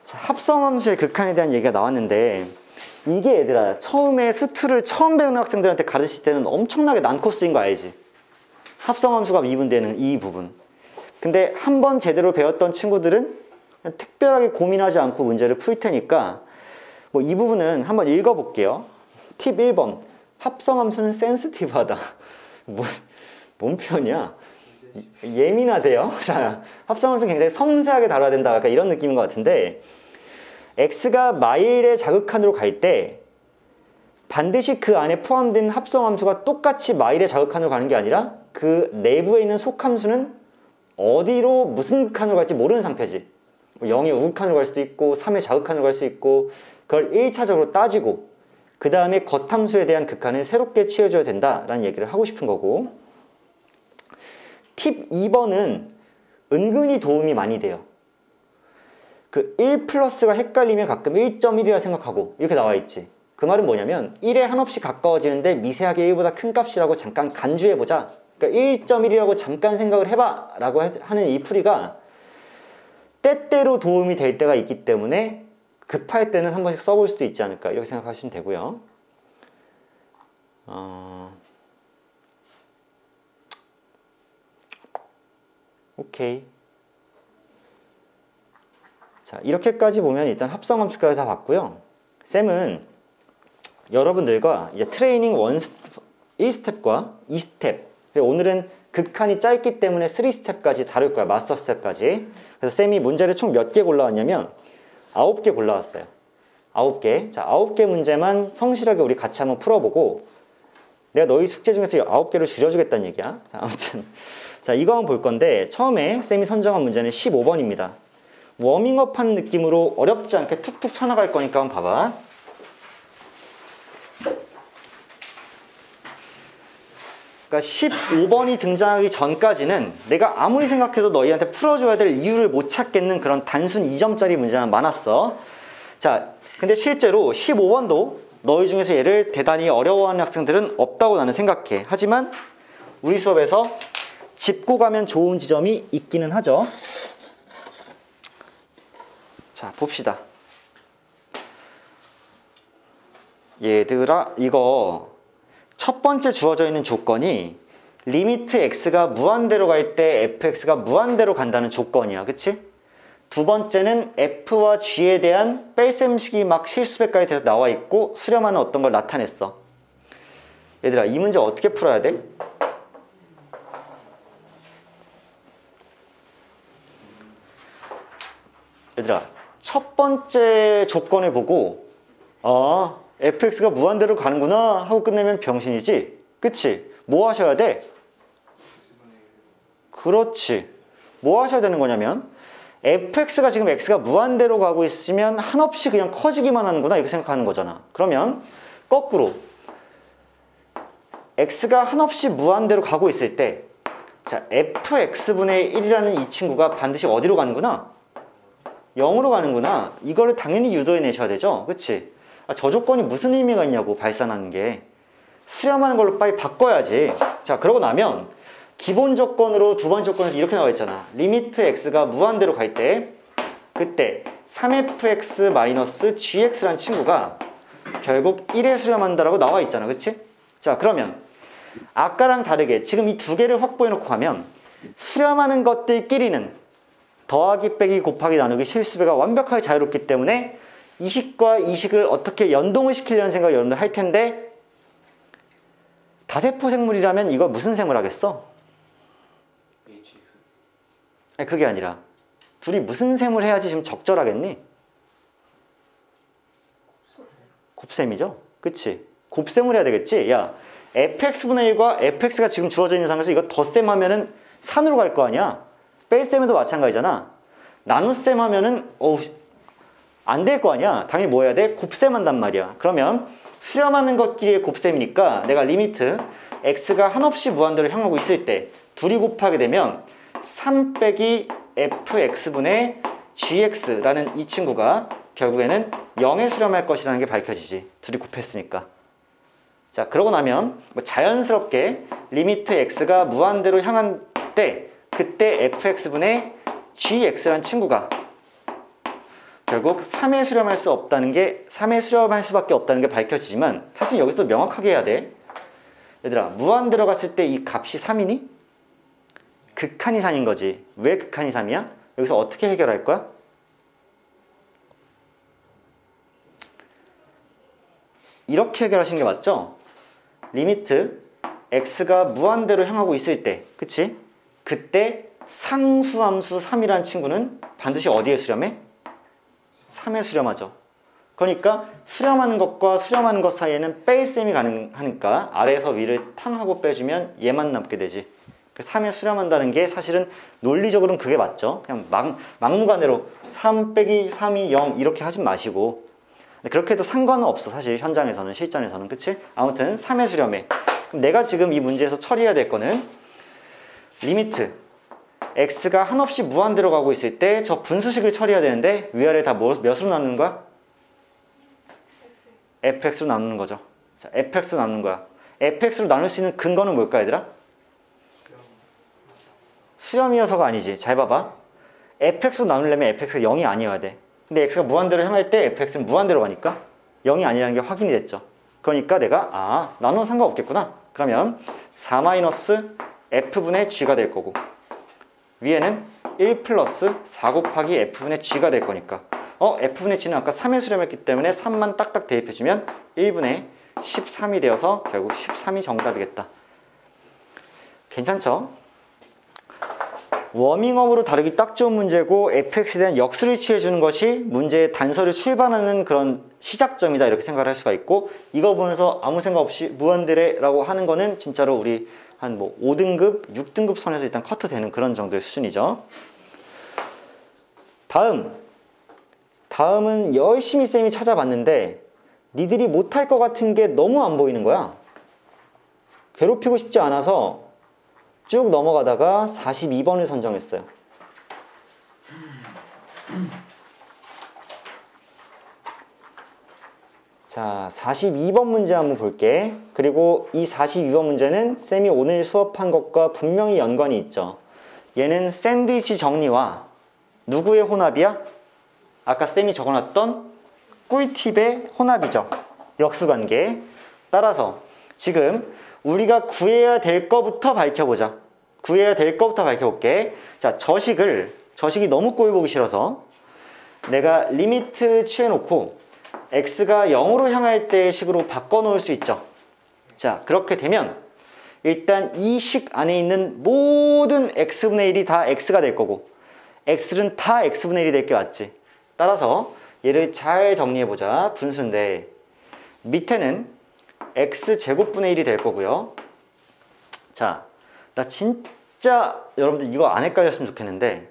자, 합성함수의 극한에 대한 얘기가 나왔는데, 이게 얘들아 처음에 수투를 처음 배우는 학생들한테 가르칠 때는 엄청나게 난코스인 거 알지? 합성함수가 미분되는 이 부분. 근데 한번 제대로 배웠던 친구들은 그냥 특별하게 고민하지 않고 문제를 풀 테니까 뭐 이 부분은 한번 읽어볼게요. 팁 1번 합성함수는 센시티브하다. 뭔 표현이야? 예민하세요? 자, 합성함수 굉장히 섬세하게 다뤄야 된다. 약간 이런 느낌인 것 같은데, x가 마일의 자극한으로 갈 때 반드시 그 안에 포함된 합성함수가 똑같이 마일의 자극한으로 가는 게 아니라 그 내부에 있는 속함수는 어디로 무슨 극한으로 갈지 모르는 상태지. 0의 우극한으로 갈 수도 있고 3의 자극한으로 갈 수 있고, 그걸 1차적으로 따지고 그 다음에 겉함수에 대한 극한을 새롭게 취해줘야 된다라는 얘기를 하고 싶은 거고, 팁 2번은 은근히 도움이 많이 돼요. 그 1 플러스가 헷갈리면 가끔 1.1이라 생각하고 이렇게 나와 있지. 그 말은 뭐냐면 1에 한없이 가까워지는데 미세하게 1보다 큰 값이라고 잠깐 간주해보자. 그러니까 1.1이라고 잠깐 생각을 해봐 라고 하는 이 풀이가 때때로 도움이 될 때가 있기 때문에 급할 때는 한 번씩 써볼 수도 있지 않을까, 이렇게 생각하시면 되고요. 오케이. 자, 이렇게까지 보면 일단 합성함수까지 다 봤고요. 쌤은 여러분들과 이제 트레이닝 1스텝과 2스텝, 오늘은 극한이 짧기 때문에 3스텝까지 다룰 거야. 마스터 스텝까지. 그래서 쌤이 문제를 총 몇 개 골라왔냐면 9개 골라왔어요. 9개. 자, 9개 문제만 성실하게 우리 같이 한번 풀어보고, 내가 너희 숙제 중에서 9개를 줄여주겠다는 얘기야. 자, 아무튼 자, 이거 한번 볼 건데, 처음에 쌤이 선정한 문제는 15번입니다. 워밍업 하는 느낌으로 어렵지 않게 툭툭 쳐나갈 거니까 한번 봐봐. 그러니까 15번이 등장하기 전까지는 내가 아무리 생각해도 너희한테 풀어줘야 될 이유를 못 찾겠는 그런 단순 2점짜리 문제만 많았어. 자, 근데 실제로 15번도 너희 중에서 얘를 대단히 어려워하는 학생들은 없다고 나는 생각해. 하지만 우리 수업에서 짚고 가면 좋은 지점이 있기는 하죠. 자, 봅시다. 얘들아, 이거 첫 번째 주어져 있는 조건이 리미트 x가 무한대로 갈 때 fx가 무한대로 간다는 조건이야. 그치? 두 번째는 f와 g에 대한 뺄셈식이 막 실수배까지 돼서 나와 있고 수렴하는 어떤 걸 나타냈어. 얘들아, 이 문제 어떻게 풀어야 돼? 얘들아, 첫 번째 조건을 보고 fx가 무한대로 가는구나 하고 끝내면 병신이지. 그치? 뭐 하셔야 돼? 그렇지. 뭐 하셔야 되는 거냐면 fx가 지금 x가 무한대로 가고 있으면 한없이 그냥 커지기만 하는구나 이렇게 생각하는 거잖아. 그러면 거꾸로 x가 한없이 무한대로 가고 있을 때, 자, fx분의 1이라는 이 친구가 반드시 어디로 가는구나? 0으로 가는구나. 이거를 당연히 유도해 내셔야 되죠. 그치? 저 조건이 무슨 의미가 있냐고, 발산하는 게. 수렴하는 걸로 빨리 바꿔야지. 자, 그러고 나면 기본 조건으로 두 번째 조건에서 이렇게 나와 있잖아. 리미트 x가 무한대로 갈 때 그때 3fx-gx라는 친구가 결국 1에 수렴한다라고 나와 있잖아. 그치? 자, 그러면 아까랑 다르게 지금 이 두 개를 확보해 놓고 하면 수렴하는 것들끼리는 더하기 빼기 곱하기 나누기 실수배가 완벽하게 자유롭기 때문에 이식과 이식을 어떻게 연동을 시키려는 생각을 여러분들 할 텐데, 다세포 생물이라면 이거 무슨 생물 하겠어? 아니, 그게 아니라 둘이 무슨 셈을 해야지 지금 적절하겠니? 곱셈이죠? 그치? 곱셈을 해야 되겠지? 야, fx분의 1과 fx가 지금 주어져 있는 상황에서 이거 덧셈 하면은 산으로 갈 거 아니야? 뺄셈에도 마찬가지잖아. 나눗셈 하면은 안 될 거 아니야? 당연히 뭐 해야 돼? 곱셈 한단 말이야. 그러면 수렴하는 것끼리의 곱셈이니까 내가 리미트 x가 한없이 무한대로 향하고 있을 때 둘이 곱하게 되면 3 빼기 fx분의 gx라는 이 친구가 결국에는 0에 수렴할 것이라는 게 밝혀지지. 둘이 곱했으니까. 자, 그러고 나면 뭐 자연스럽게 리미트 x가 무한대로 향한 때 그때 fx분의 gx라는 친구가 결국 3에 수렴할 수 없다는 게, 3에 수렴할 수밖에 없다는 게 밝혀지지만, 사실 여기서 명확하게 해야 돼. 얘들아, 무한대로 갔을 때 이 값이 3이니? 극한이 3인 거지. 왜 극한이 3이야? 여기서 어떻게 해결할 거야? 이렇게 해결하시는 게 맞죠? 리미트 x가 무한대로 향하고 있을 때, 그치? 그때 상수함수 3이라는 친구는 반드시 어디에 수렴해? 3에 수렴하죠. 그러니까 수렴하는 것과 수렴하는 것 사이에는 뺄셈이 가능하니까 아래에서 위를 탕하고 빼주면 얘만 남게 되지. 3에 수렴한다는 게 사실은 논리적으로는 그게 맞죠. 그냥 막무가내로 3 빼기 3이 0 이렇게 하지 마시고, 그렇게 해도 상관은 없어 사실 현장에서는, 실전에서는. 그치? 아무튼 3에 수렴해. 그럼 내가 지금 이 문제에서 처리해야 될 거는 리미트 x가 한없이 무한대로 가고 있을 때 저 분수식을 처리해야 되는데 위아래 다 몇으로 나누는 거야? fx로 나누는 거죠. 자, fx로 나누는 거야. fx로 나눌 수 있는 근거는 뭘까 얘들아? 수렴이어서가 아니지. 잘 봐봐. fx로 나누려면 fx가 0이 아니어야 돼. 근데 x가 무한대로 향할 때 fx는 무한대로 가니까 0이 아니라는 게 확인이 됐죠. 그러니까 내가 나눠도 상관없겠구나. 그러면 4-f분의 g가 될 거고, 위에는 1 플러스 4 곱하기 f분의 g가 될 거니까 f분의 g는 아까 3에 수렴했기 때문에 3만 딱딱 대입해주면 1분의 13이 되어서 결국 13이 정답이겠다. 괜찮죠? 워밍업으로 다루기 딱 좋은 문제고 fx에 대한 역수를 취해주는 것이 문제의 단서를 출발하는 그런 시작점이다 이렇게 생각을 할 수가 있고, 이거 보면서 아무 생각 없이 무한대래라고 하는 거는 진짜로 우리 한 5등급, 6등급 선에서 일단 커트되는 그런 정도의 수준이죠. 다음은 열심히 쌤이 찾아봤는데 니들이 못할 것 같은 게 너무 안 보이는 거야. 괴롭히고 싶지 않아서 쭉 넘어가다가 42번을 선정했어요. 자, 42번 문제 한번 볼게. 그리고 이 42번 문제는 쌤이 오늘 수업한 것과 분명히 연관이 있죠. 얘는 샌드위치 정리와 누구의 혼합이야? 아까 쌤이 적어놨던 꿀팁의 혼합이죠. 역수관계. 따라서 지금 우리가 구해야 될 거부터 밝혀보자. 구해야 될 거부터 밝혀볼게. 자, 저식이 너무 꼴 보기 싫어서 내가 리미트 취해놓고 x가 0으로 향할 때의 식으로 바꿔놓을 수 있죠. 자, 그렇게 되면 일단 이 식 안에 있는 모든 x분의 1이 다 x가 될 거고, x는 다 x분의 1이 될 게 맞지. 따라서 얘를 잘 정리해보자. 분수인데 밑에는 x제곱분의 1이 될 거고요. 자, 나 진짜 여러분들 이거 안 헷갈렸으면 좋겠는데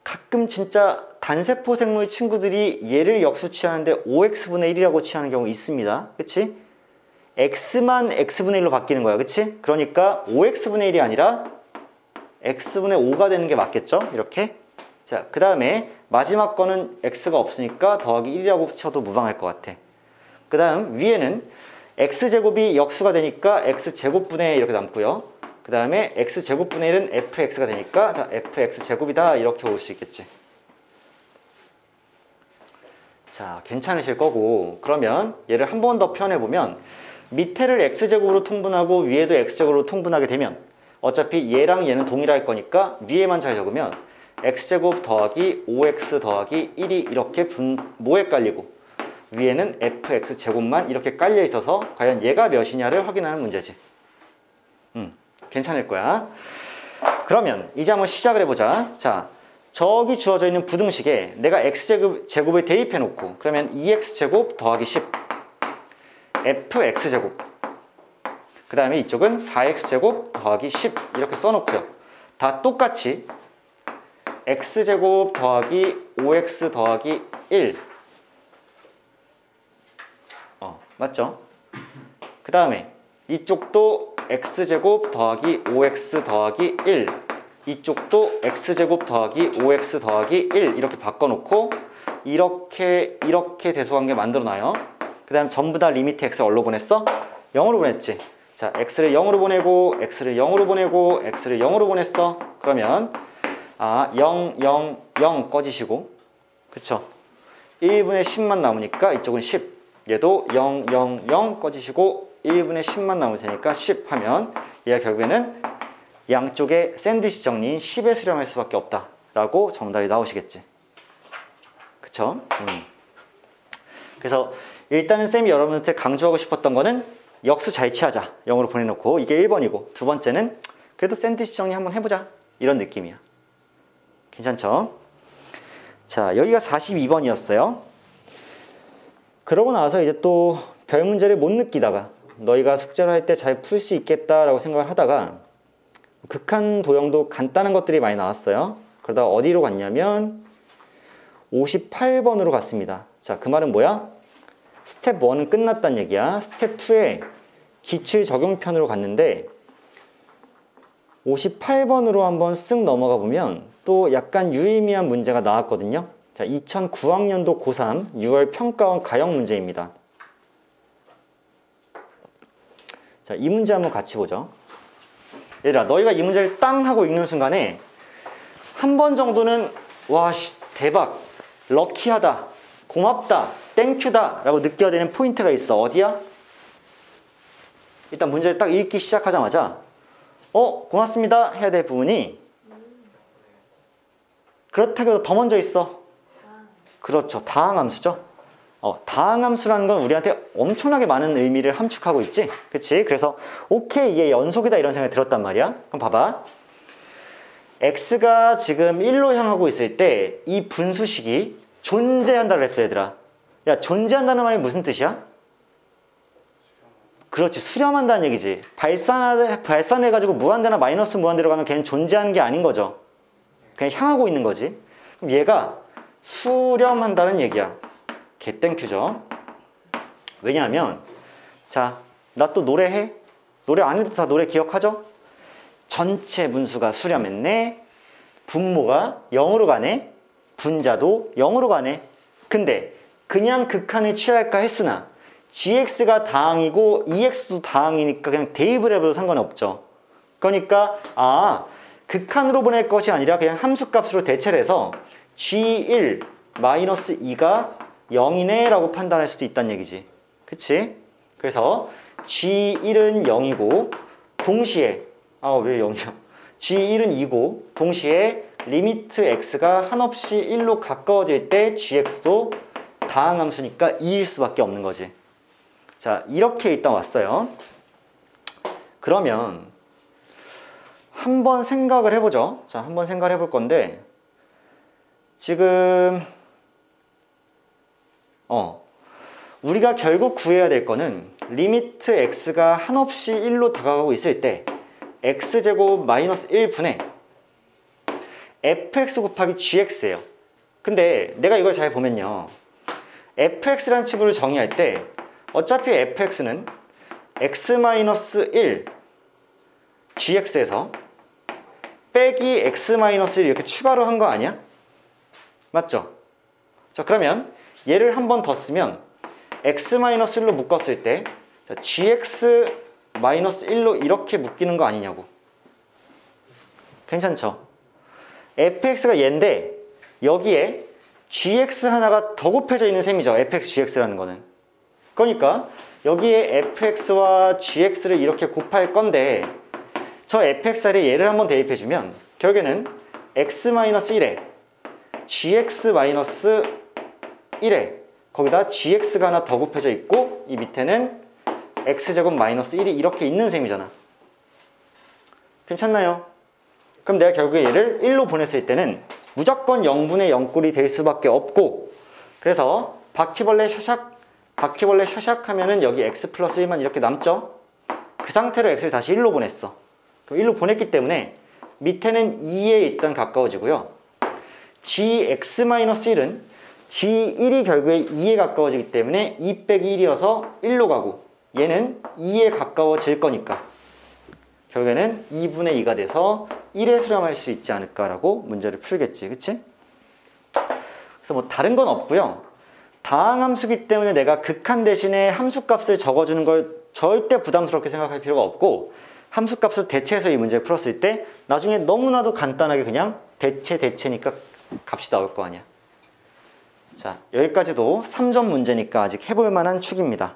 가끔 진짜 단세포 생물 친구들이 얘를 역수 취하는데 5x분의 1이라고 취하는 경우 있습니다. 그치? x만 x분의 1로 바뀌는 거야. 그치? 그러니까 5x분의 1이 아니라 x분의 5가 되는 게 맞겠죠? 이렇게. 자, 그 다음에 마지막 거는 x가 없으니까 더하기 1이라고 쳐도 무방할 것 같아. 그 다음 위에는 x제곱이 역수가 되니까 x제곱분의 이렇게 남고요. 그 다음에 x제곱분의 1은 fx가 되니까 자, fx제곱이다 이렇게 올 수 있겠지. 자, 괜찮으실 거고, 그러면 얘를 한 번 더 표현해보면 밑에를 x제곱으로 통분하고 위에도 x제곱으로 통분하게 되면 어차피 얘랑 얘는 동일할 거니까 위에만 잘 적으면 x제곱 더하기 5x 더하기 1이 이렇게 모에 깔리고 위에는 fx제곱만 이렇게 깔려 있어서 과연 얘가 몇이냐를 확인하는 문제지. 괜찮을 거야. 그러면 이제 한번 시작을 해보자. 자, 저기 주어져 있는 부등식에 내가 x제곱을 대입해 놓고 그러면 2x제곱 더하기 10 fx제곱, 그 다음에 이쪽은 4x제곱 더하기 10 이렇게 써놓고요. 다 똑같이 x제곱 더하기 5x 더하기 1 맞죠? 그 다음에 이쪽도 x제곱 더하기 5x 더하기 1, 이쪽도 x제곱 더하기 5x 더하기 1 이렇게 바꿔놓고 이렇게 대소관계 만들어놔요. 그 다음 전부 다 리미트 x를 어디로 보냈어? 0으로 보냈지. 자, x를 0으로 보내고 x를 0으로 보내고 x를 0으로 보냈어. 그러면 0, 0, 0 꺼지시고, 그쵸? 1분의 10만 남으니까 이쪽은 10, 얘도 0, 0, 0 꺼지시고 1분의 10만 남을 테니까 10 하면 얘가 결국에는 양쪽에 샌드위치 정리인 10에 수렴할 수밖에 없다 라고 정답이 나오시겠지. 그쵸? 그래서 일단은 쌤이 여러분한테 강조하고 싶었던 거는 역수 잘 취하자 0으로 보내놓고, 이게 1번이고, 두 번째는 그래도 샌드위치 정리 한번 해보자. 이런 느낌이야. 괜찮죠? 자, 여기가 42번이었어요. 그러고 나서 이제 또 별 문제를 못 느끼다가 너희가 숙제를 할 때 잘 풀 수 있겠다라고 생각을 하다가 극한 도형도 간단한 것들이 많이 나왔어요. 그러다가 어디로 갔냐면 58번으로 갔습니다. 자, 그 말은 뭐야? 스텝 1은 끝났다는 얘기야. 스텝 2에 기출 적용편으로 갔는데 58번으로 한번 쓱 넘어가 보면 또 약간 유의미한 문제가 나왔거든요. 자, 2009학년도 고3 6월 평가원 가형 문제입니다. 자, 이 문제 한번 같이 보죠. 얘들아, 너희가 이 문제를 땅 하고 읽는 순간에 한 번 정도는 와, 대박, 럭키하다, 고맙다, 땡큐다 라고 느껴야 되는 포인트가 있어. 어디야? 일단 문제를 딱 읽기 시작하자마자 고맙습니다 해야 될 부분이 그렇다고 해도 더 먼저 있어. 그렇죠, 다항함수죠. 다항함수라는 건 우리한테 엄청나게 많은 의미를 함축하고 있지. 그치? 그래서 오케이, 이게 연속이다 이런 생각이 들었단 말이야. 그럼 봐봐, x가 지금 1로 향하고 있을 때 이 분수식이 존재한다고 했어. 얘들아, 야, 존재한다는 말이 무슨 뜻이야? 그렇지, 수렴한다는 얘기지. 발산해가지고 무한대나 마이너스 무한대로 가면 걔는 존재하는 게 아닌 거죠. 그냥 향하고 있는 거지. 그럼 얘가 수렴한다는 얘기야. 개땡큐죠. 왜냐하면, 자, 나 또 노래해? 노래 안 해도 다 노래 기억하죠? 전체 분수가 수렴했네. 분모가 0으로 가네. 분자도 0으로 가네. 근데 그냥 극한을 취할까 했으나 gx가 다항이고 ex도 다항이니까 그냥 대입을 해봐도 상관이 없죠. 그러니까 극한으로 보낼 것이 아니라 그냥 함수값으로 대체를 해서 g1 마이너스 2가 0이네 라고 판단할 수도 있다는 얘기지. 그치? 그래서 g1은 0이고 동시에 왜 0이야? g1은 2고 동시에 리미트 x가 한없이 1로 가까워질 때 gx도 다항함수니까 2일 수밖에 없는 거지. 자, 이렇게 일단 왔어요. 그러면 한번 생각을 해보죠. 자, 한번 생각을 해볼 건데 지금 우리가 결국 구해야 될 거는 리미트 x가 한없이 1로 다가가고 있을 때 x제곱 마이너스 1분의 fx 곱하기 gx예요. 근데 내가 이걸 잘 보면요, fx라는 칩을 정의할 때 어차피 fx는 x-1 gx에서 빼기 x-1 이렇게 추가로 한 거 아니야? 맞죠? 자, 그러면 얘를 한 번 더 쓰면 x-1로 묶었을 때 gx-1로 이렇게 묶이는 거 아니냐고. 괜찮죠? fx가 얘인데 여기에 gx 하나가 더 곱해져 있는 셈이죠. fx, gx라는 거는. 그러니까 여기에 fx와 gx를 이렇게 곱할 건데 저 fx에 얘를 한번 대입해주면 결국에는 x-1에 gx-1에 거기다 gx가 하나 더 곱해져 있고 이 밑에는 x제곱 마이너스 1이 이렇게 있는 셈이잖아. 괜찮나요? 그럼 내가 결국에 얘를 1로 보냈을 때는 무조건 0분의 0꼴이 될 수밖에 없고, 그래서 바퀴벌레 샤샥 하면은 여기 x 플러스 1만 이렇게 남죠? 그 상태로 x를 다시 1로 보냈어. 그럼 1로 보냈기 때문에 밑에는 2에 일단 가까워지고요. gx-1은 g1이 결국에 2에 가까워지기 때문에 2 빼기 1이어서 1로 가고 얘는 2에 가까워질 거니까 결국에는 2분의 2가 돼서 1에 수렴할 수 있지 않을까라고 문제를 풀겠지. 그치? 그래서 뭐 다른 건 없고요. 다항함수기 때문에 내가 극한 대신에 함수값을 적어주는 걸 절대 부담스럽게 생각할 필요가 없고, 함수값을 대체해서 이 문제를 풀었을 때 나중에 너무나도 간단하게 그냥 대체니까 값이 나올 거 아니야. 자, 여기까지도 3점 문제니까 아직 해볼 만한 축입니다.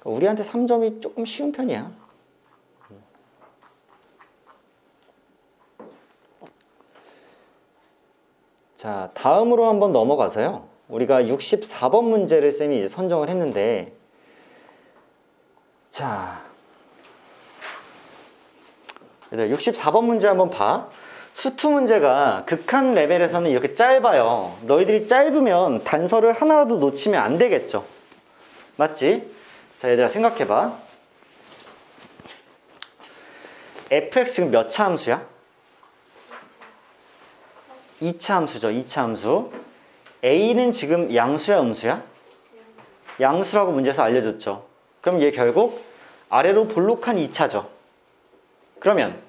우리한테 3점이 조금 쉬운 편이야. 자, 다음으로 한번 넘어가서요. 우리가 64번 문제를 쌤이 이제 선정을 했는데, 자, 얘들아 64번 문제 한번 봐. 수투 문제가 극한 레벨에서는 이렇게 짧아요. 너희들이 짧으면 단서를 하나라도 놓치면 안 되겠죠. 맞지? 자, 얘들아 생각해봐. fx 지금 몇 차 함수야? 2차 함수죠. 2차 함수. a는 지금 양수야, 음수야? 양수라고 문제에서 알려줬죠. 그럼 얘 결국 아래로 볼록한 2차죠. 그러면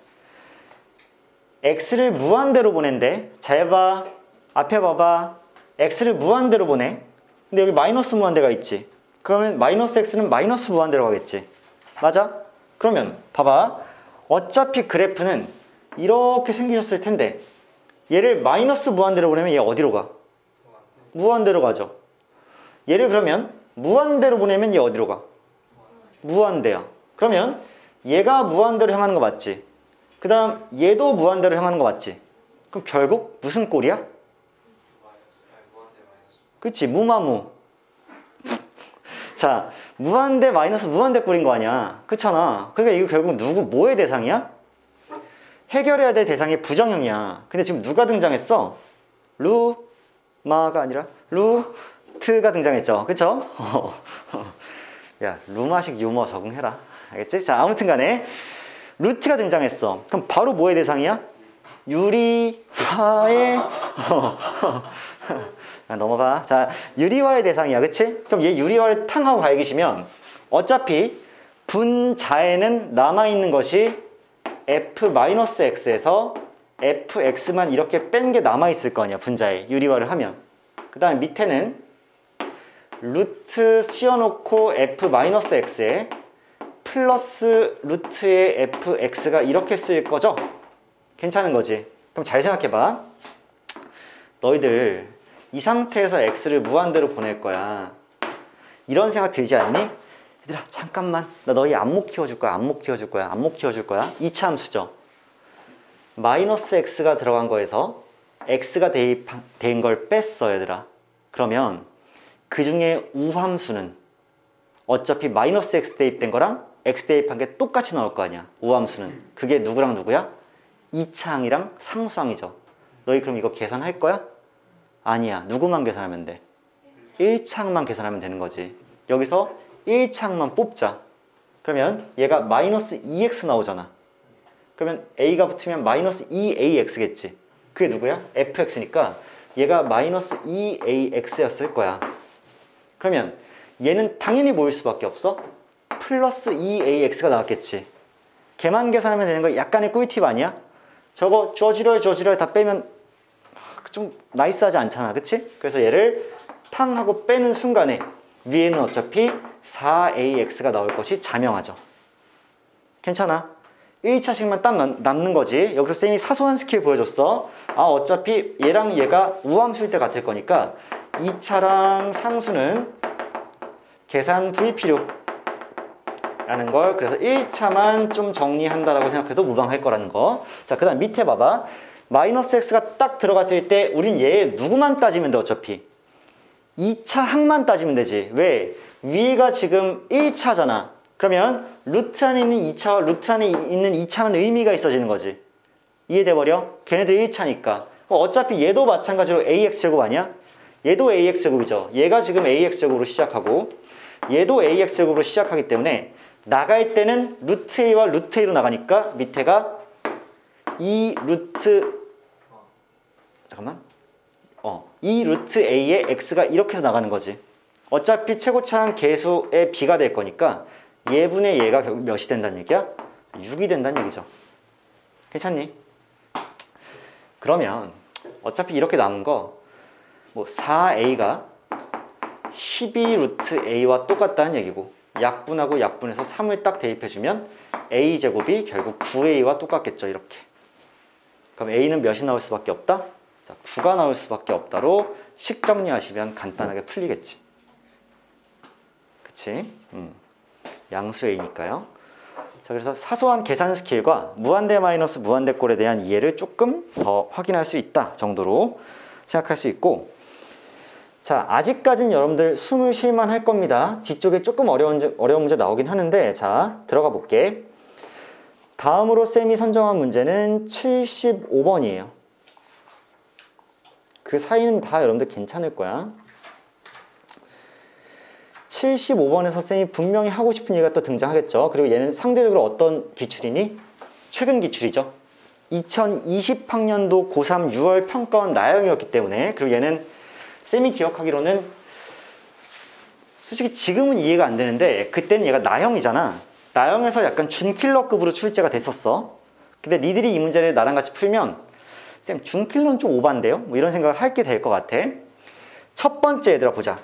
x를 무한대로 보낸대. 잘 봐. 앞에 봐봐. x를 무한대로 보내. 근데 여기 마이너스 무한대가 있지. 그러면 마이너스 x는 마이너스 무한대로 가겠지. 맞아? 그러면 봐봐. 어차피 그래프는 이렇게 생기셨을 텐데 얘를 마이너스 무한대로 보내면 얘 어디로 가? 무한대로 가죠. 얘를 그러면 무한대로 보내면 얘 어디로 가? 무한대야. 그러면 얘가 무한대로 향하는 거 맞지? 그 다음 얘도 무한대로 향하는 거 맞지? 그럼 결국 무슨 꼴이야? 그치? 무마무. 자, 무한대 마이너스 무한대 꼴인 거 아니야. 그렇잖아. 그러니까 이거 결국 누구 뭐의 대상이야? 해결해야 될 대상이 부정형이야. 근데 지금 누가 등장했어? 루마가 아니라 루트가 등장했죠. 그쵸? 야, 루마식 유머 적응해라. 알겠지? 자, 아무튼 간에 루트가 등장했어. 그럼 바로 뭐의 대상이야? 유리화의 넘어가. 자, 유리화의 대상이야. 그치? 그럼 얘 유리화를 탕하고 갈기시면 어차피 분자에는 남아있는 것이 f-x에서 fx만 이렇게 뺀 게 남아있을 거 아니야. 분자에 유리화를 하면. 그 다음 밑에는 루트 씌워놓고 f-x에 플러스 루트의 fx가 이렇게 쓰일 거죠? 괜찮은 거지? 그럼 잘 생각해봐. 너희들 이 상태에서 x를 무한대로 보낼 거야. 이런 생각 들지 않니? 얘들아 잠깐만, 나 너희 안목 키워줄 거야. 안목 키워줄 거야. 안목 키워줄 거야. 2차 함수죠. 마이너스 x가 들어간 거에서 x가 대입된 걸 뺐어 얘들아. 그러면 그 중에 우함수는 어차피 마이너스 x 대입된 거랑 x 대입한 게 똑같이 나올 거 아니야. 우함수는. 그게 누구랑 누구야? 2차항이랑 상수항이죠. 너희 그럼 이거 계산할 거야? 아니야. 누구만 계산하면 돼? 1차항만 계산하면 되는 거지. 여기서 1차항만 뽑자. 그러면 얘가 마이너스 2x 나오잖아. 그러면 a가 붙으면 마이너스 2ax겠지. 그게 누구야? fx니까 얘가 마이너스 2ax였을 거야. 그러면 얘는 당연히 뭐일 수밖에 없어? 플러스 2ax가 나왔겠지. 걔만 계산하면 되는 거 약간의 꿀팁 아니야? 저거 저지럴 다 빼면 좀 나이스하지 않잖아. 그치? 그래서 얘를 탕 하고 빼는 순간에 위에는 어차피 4ax가 나올 것이 자명하죠. 괜찮아. 1차식만 딱 남는 거지. 여기서 쌤이 사소한 스킬 보여줬어. 아, 어차피 얘랑 얘가 우함수일 때 같을 거니까 2차랑 상수는 계산 불필요 라는 걸, 그래서 1차만 좀 정리한다라고 생각해도 무방할 거라는 거. 자, 그 다음 밑에 봐봐. 마이너스 x가 딱 들어갔을 때 우린 얘 누구만 따지면 돼. 어차피 2차 항만 따지면 되지. 왜? 위가 지금 1차잖아. 그러면 루트 안에 있는 2차와 루트 안에 있는 2차는 의미가 있어지는 거지. 이해돼 버려? 걔네들 1차니까. 어차피 얘도 마찬가지로 ax제곱 아니야? 얘도 ax제곱이죠. 얘가 지금 ax제곱으로 시작하고 얘도 ax제곱으로 시작하기 때문에 나갈 때는 루트 a와 루트 a로 나가니까 밑에가 2 루트 2 루트 a의 x가 이렇게 해서 나가는 거지. 어차피 최고차항 계수의 b가 될 거니까 얘분의 얘가 결국 몇이 된다는 얘기야? 6이 된다는 얘기죠. 괜찮니? 그러면 어차피 이렇게 남은 거 뭐 4a가 12 루트 a와 똑같다는 얘기고, 약분하고 약분해서 3을 딱 대입해주면 a제곱이 결국 9a와 똑같겠죠. 이렇게. 그럼 a는 몇이 나올 수밖에 없다? 자, 9가 나올 수밖에 없다로 식 정리하시면 간단하게 풀리겠지. 그치? 양수 a니까요. 자, 그래서 사소한 계산 스킬과 무한대 마이너스 무한대 꼴에 대한 이해를 조금 더 확인할 수 있다 정도로 생각할 수 있고, 자, 아직까지는 여러분들 숨을 쉴만 할 겁니다. 뒤쪽에 조금 어려운 문제 나오긴 하는데, 자, 들어가 볼게. 다음으로 쌤이 선정한 문제는 75번이에요. 그 사이는 다 여러분들 괜찮을 거야. 75번에서 쌤이 분명히 하고 싶은 얘기가 또 등장하겠죠. 그리고 얘는 상대적으로 어떤 기출이니? 최근 기출이죠. 2020학년도 고3 6월 평가원 나형이었기 때문에. 그리고 얘는 쌤이 기억하기로는 솔직히 지금은 이해가 안 되는데 그때는 얘가 나형이잖아. 나형에서 약간 준킬러급으로 출제가 됐었어. 근데 니들이 이 문제를 나랑 같이 풀면 쌤 준킬러는 좀 오반데요? 뭐 이런 생각을 하게 될 것 같아. 첫 번째 얘들아 보자.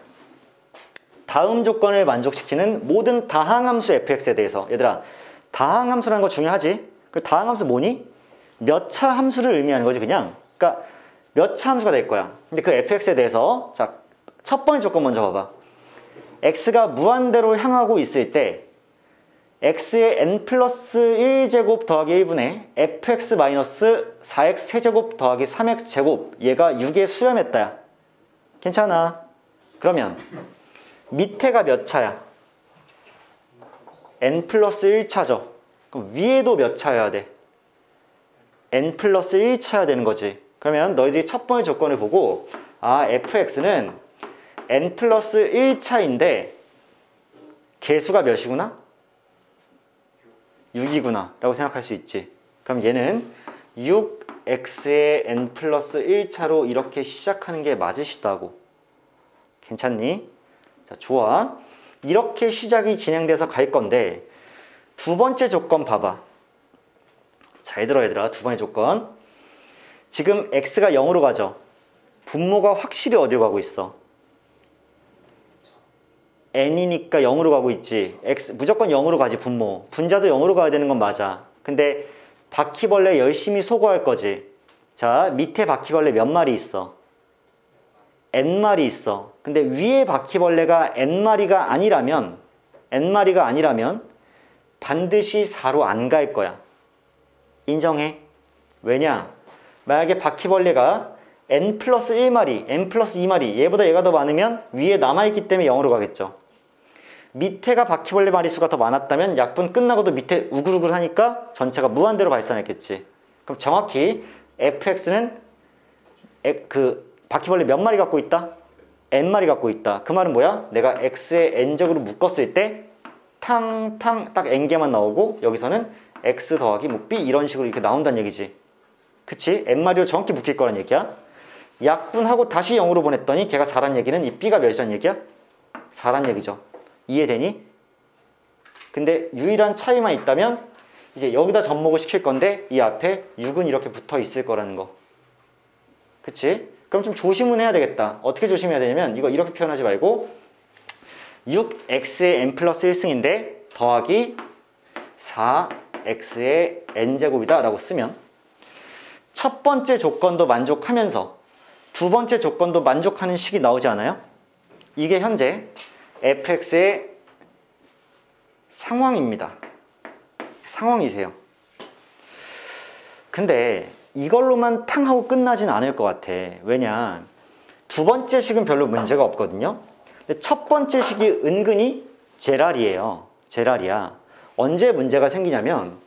다음 조건을 만족시키는 모든 다항함수 fx에 대해서. 얘들아 다항함수라는 거 중요하지? 그 다항함수 뭐니? 몇 차 함수를 의미하는 거지 그냥. 그러니까 몇 차 함수가 될 거야. 근데 그 fx에 대해서 자, 첫 번째 조건 먼저 봐봐. x가 무한대로 향하고 있을 때 x의 n 플러스 1제곱 더하기 1분의 fx 마이너스 4x 세제곱 더하기 3x 제곱 얘가 6에 수렴했다야. 괜찮아. 그러면 밑에가 몇 차야? n 플러스 1차죠. 그럼 위에도 몇 차여야 돼? n 플러스 1차여야 되는 거지. 그러면 너희들이 첫 번째 조건을 보고 아 fx는 n 플러스 1차인데 개수가 몇이구나? 6이구나 라고 생각할 수 있지. 그럼 얘는 6x의 n 플러스 1차로 이렇게 시작하는 게 맞으시다고. 괜찮니? 자, 좋아. 이렇게 시작이 진행돼서 갈 건데 두 번째 조건 봐봐. 잘 들어 얘들아. 두 번째 조건. 지금 x가 0으로 가죠. 분모가 확실히 어디로 가고 있어? n이니까 0으로 가고 있지. x 무조건 0으로 가지 분모. 분자도 0으로 가야 되는 건 맞아. 근데 바퀴벌레 열심히 소거할 거지. 자, 밑에 바퀴벌레 몇 마리 있어? n마리 있어. 근데 위에 바퀴벌레가 n마리가 아니라면 반드시 4로 안 갈 거야. 인정해. 왜냐? 만약에 바퀴벌레가 n 플러스 1마리, n 플러스 2마리 얘보다 얘가 더 많으면 위에 남아있기 때문에 0으로 가겠죠. 밑에가 바퀴벌레 마리수가 더 많았다면 약분 끝나고도 밑에 우글우글 하니까 전체가 무한대로 발산했겠지. 그럼 정확히 fx는 그 바퀴벌레 몇 마리 갖고 있다? n마리 갖고 있다. 그 말은 뭐야? 내가 x의 n제곱으로 묶었을 때 탕탕 딱 n개만 나오고 여기서는 x 더하기 뭐 b 이런 식으로 이렇게 나온다는 얘기지. 그치? n마리로 정확히 묶일 거란 얘기야. 약분하고 다시 0으로 보냈더니 걔가 4란 얘기는 이 b가 몇이란 얘기야? 4란 얘기죠. 이해되니? 근데 유일한 차이만 있다면 이제 여기다 접목을 시킬 건데 이 앞에 6은 이렇게 붙어 있을 거라는 거. 그치? 그럼 좀 조심은 해야 되겠다. 어떻게 조심해야 되냐면 이거 이렇게 표현하지 말고 6x의 n 플러스 1승인데 더하기 4x의 n제곱이다 라고 쓰면 첫 번째 조건도 만족하면서 두 번째 조건도 만족하는 식이 나오지 않아요? 이게 현재 fx의 상황입니다. 상황이세요. 근데 이걸로만 탕 하고 끝나진 않을 것 같아. 왜냐? 두 번째 식은 별로 문제가 없거든요. 근데 첫 번째 식이 은근히 제랄이에요. 제랄이야. 언제 문제가 생기냐면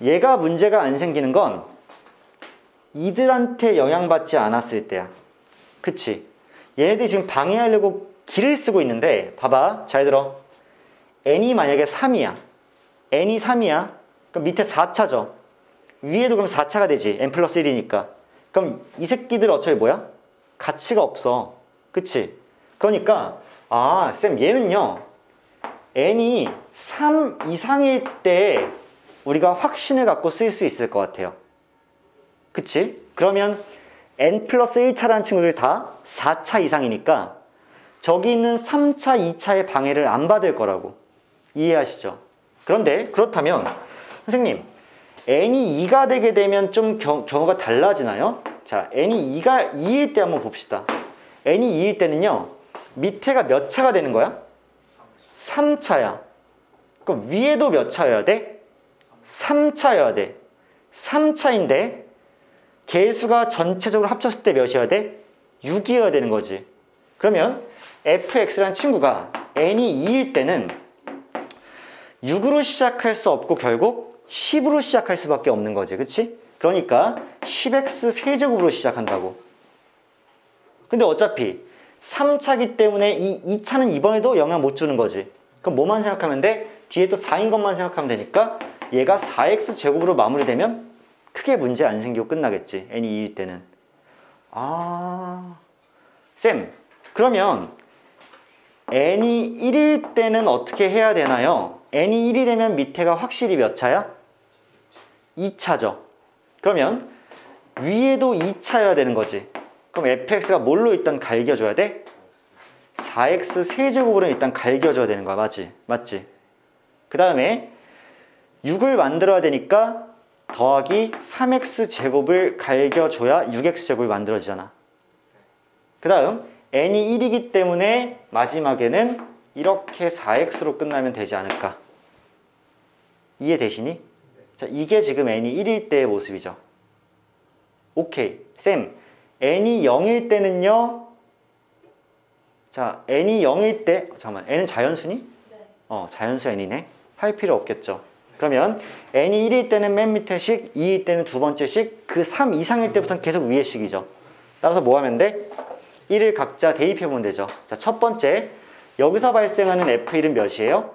얘가 문제가 안 생기는 건 이들한테 영향받지 않았을 때야. 그치? 얘네들이 지금 방해하려고 길을 쓰고 있는데 봐봐. 잘 들어. n이 만약에 3이야. n이 3이야. 그럼 밑에 4차죠. 위에도 그럼 4차가 되지. n 플러스 1이니까. 그럼 이 새끼들 어차피 뭐야? 가치가 없어. 그치? 그러니까 아, 쌤 얘는요. n이 3 이상일 때 우리가 확신을 갖고 쓸 수 있을 것 같아요. 그치? 그러면 n 플러스 1차라는 친구들이 다 4차 이상이니까 저기 있는 3차, 2차의 방해를 안 받을 거라고. 이해하시죠? 그런데 그렇다면 선생님 n이 2가 되게 되면 좀 경우가 달라지나요? 자, n이 2일 때 한번 봅시다. n이 2일 때는요. 밑에가 몇 차가 되는 거야? 3차야. 그럼 위에도 몇 차여야 돼? 3차여야 돼. 3차인데 개수가 전체적으로 합쳤을 때 몇이어야 돼? 6이어야 되는 거지. 그러면 fx라는 친구가 n이 2일 때는 6으로 시작할 수 없고 결국 10으로 시작할 수밖에 없는 거지. 그치? 그러니까 10x 세제곱으로 시작한다고. 근데 어차피 3차기 때문에 이 2차는 이번에도 영향 못 주는 거지. 그럼 뭐만 생각하면 돼? 뒤에 또 4인 것만 생각하면 되니까 얘가 4x 제곱으로 마무리되면 크게 문제 안 생기고 끝나겠지. n이 2일 때는. 아, 쌤, 그러면 n이 1일 때는 어떻게 해야 되나요? n이 1이 되면 밑에가 확실히 몇 차야? 2차죠. 그러면 위에도 2차여야 되는 거지. 그럼 fx가 뭘로 일단 갈겨줘야 돼? 4x 세제곱으로 일단 갈겨줘야 되는 거야. 맞지? 맞지? 그 다음에 6을 만들어야 되니까 더하기 3x 제곱을 갈겨줘야 6x 제곱이 만들어지잖아. 그 다음 n이 1이기 때문에 마지막에는 이렇게 4x로 끝나면 되지 않을까. 이해되시니? 자, 이게 지금 n이 1일 때의 모습이죠. 오케이. 쌤, n이 0일 때는요. 자, n이 0일 때 잠깐만, n은 자연수니? 네. 자연수 n이네. 할 필요 없겠죠. 그러면 n이 1일 때는 맨 밑에 식, 2일 때는 두 번째 식, 그 3 이상일 때부터는 계속 위에 식이죠. 따라서 뭐 하면 돼? 1을 각자 대입해보면 되죠. 자, 첫 번째, 여기서 발생하는 F1은 몇이에요?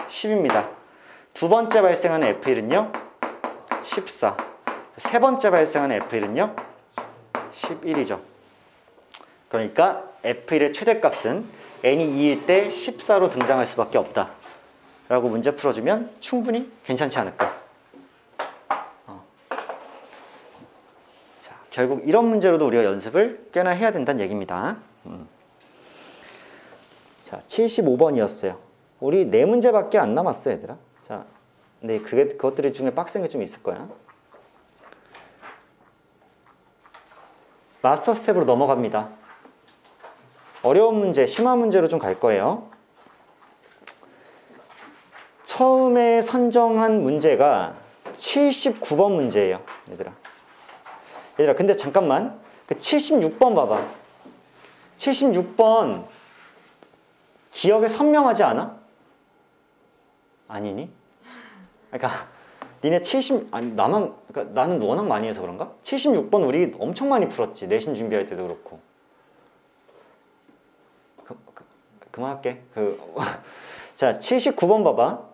10입니다. 두 번째 발생하는 F1은요? 14. 세 번째 발생하는 F1은요? 11이죠. 그러니까 F1의 최대값은 n이 2일 때 14로 등장할 수밖에 없다. 라고 문제 풀어주면 충분히 괜찮지 않을까. 자, 결국 이런 문제로도 우리가 연습을 꽤나 해야 된다는 얘기입니다. 자, 75번이었어요. 우리 4문제밖에 안 남았어, 얘들아. 자, 근데 그것들이 중에 빡센 게 좀 있을 거야. 마스터 스텝으로 넘어갑니다. 어려운 문제, 심한 문제로 좀 갈 거예요. 처음에 선정한 문제가 79번 문제예요, 얘들아. 얘들아, 근데 잠깐만. 그 76번 봐봐. 76번 기억에 선명하지 않아? 아니니? 그러니까 니네 70, 아니 나만, 그러니까 나는 워낙 많이 해서 그런가? 76번 우리 엄청 많이 풀었지. 내신 준비할 때도 그렇고. 그만할게. 자, 79번 봐봐.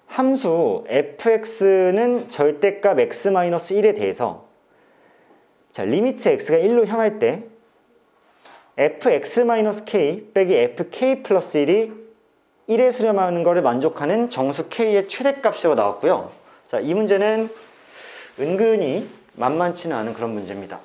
함수 fx는 절대값 x-1에 대해서 자, 리미트 x가 1로 향할 때 fx-k 빼기 fk 플러스 1이 1에 수렴하는 것을 만족하는 정수 k의 최대값이라고 나왔고요. 자, 이 문제는 은근히 만만치는 않은 그런 문제입니다.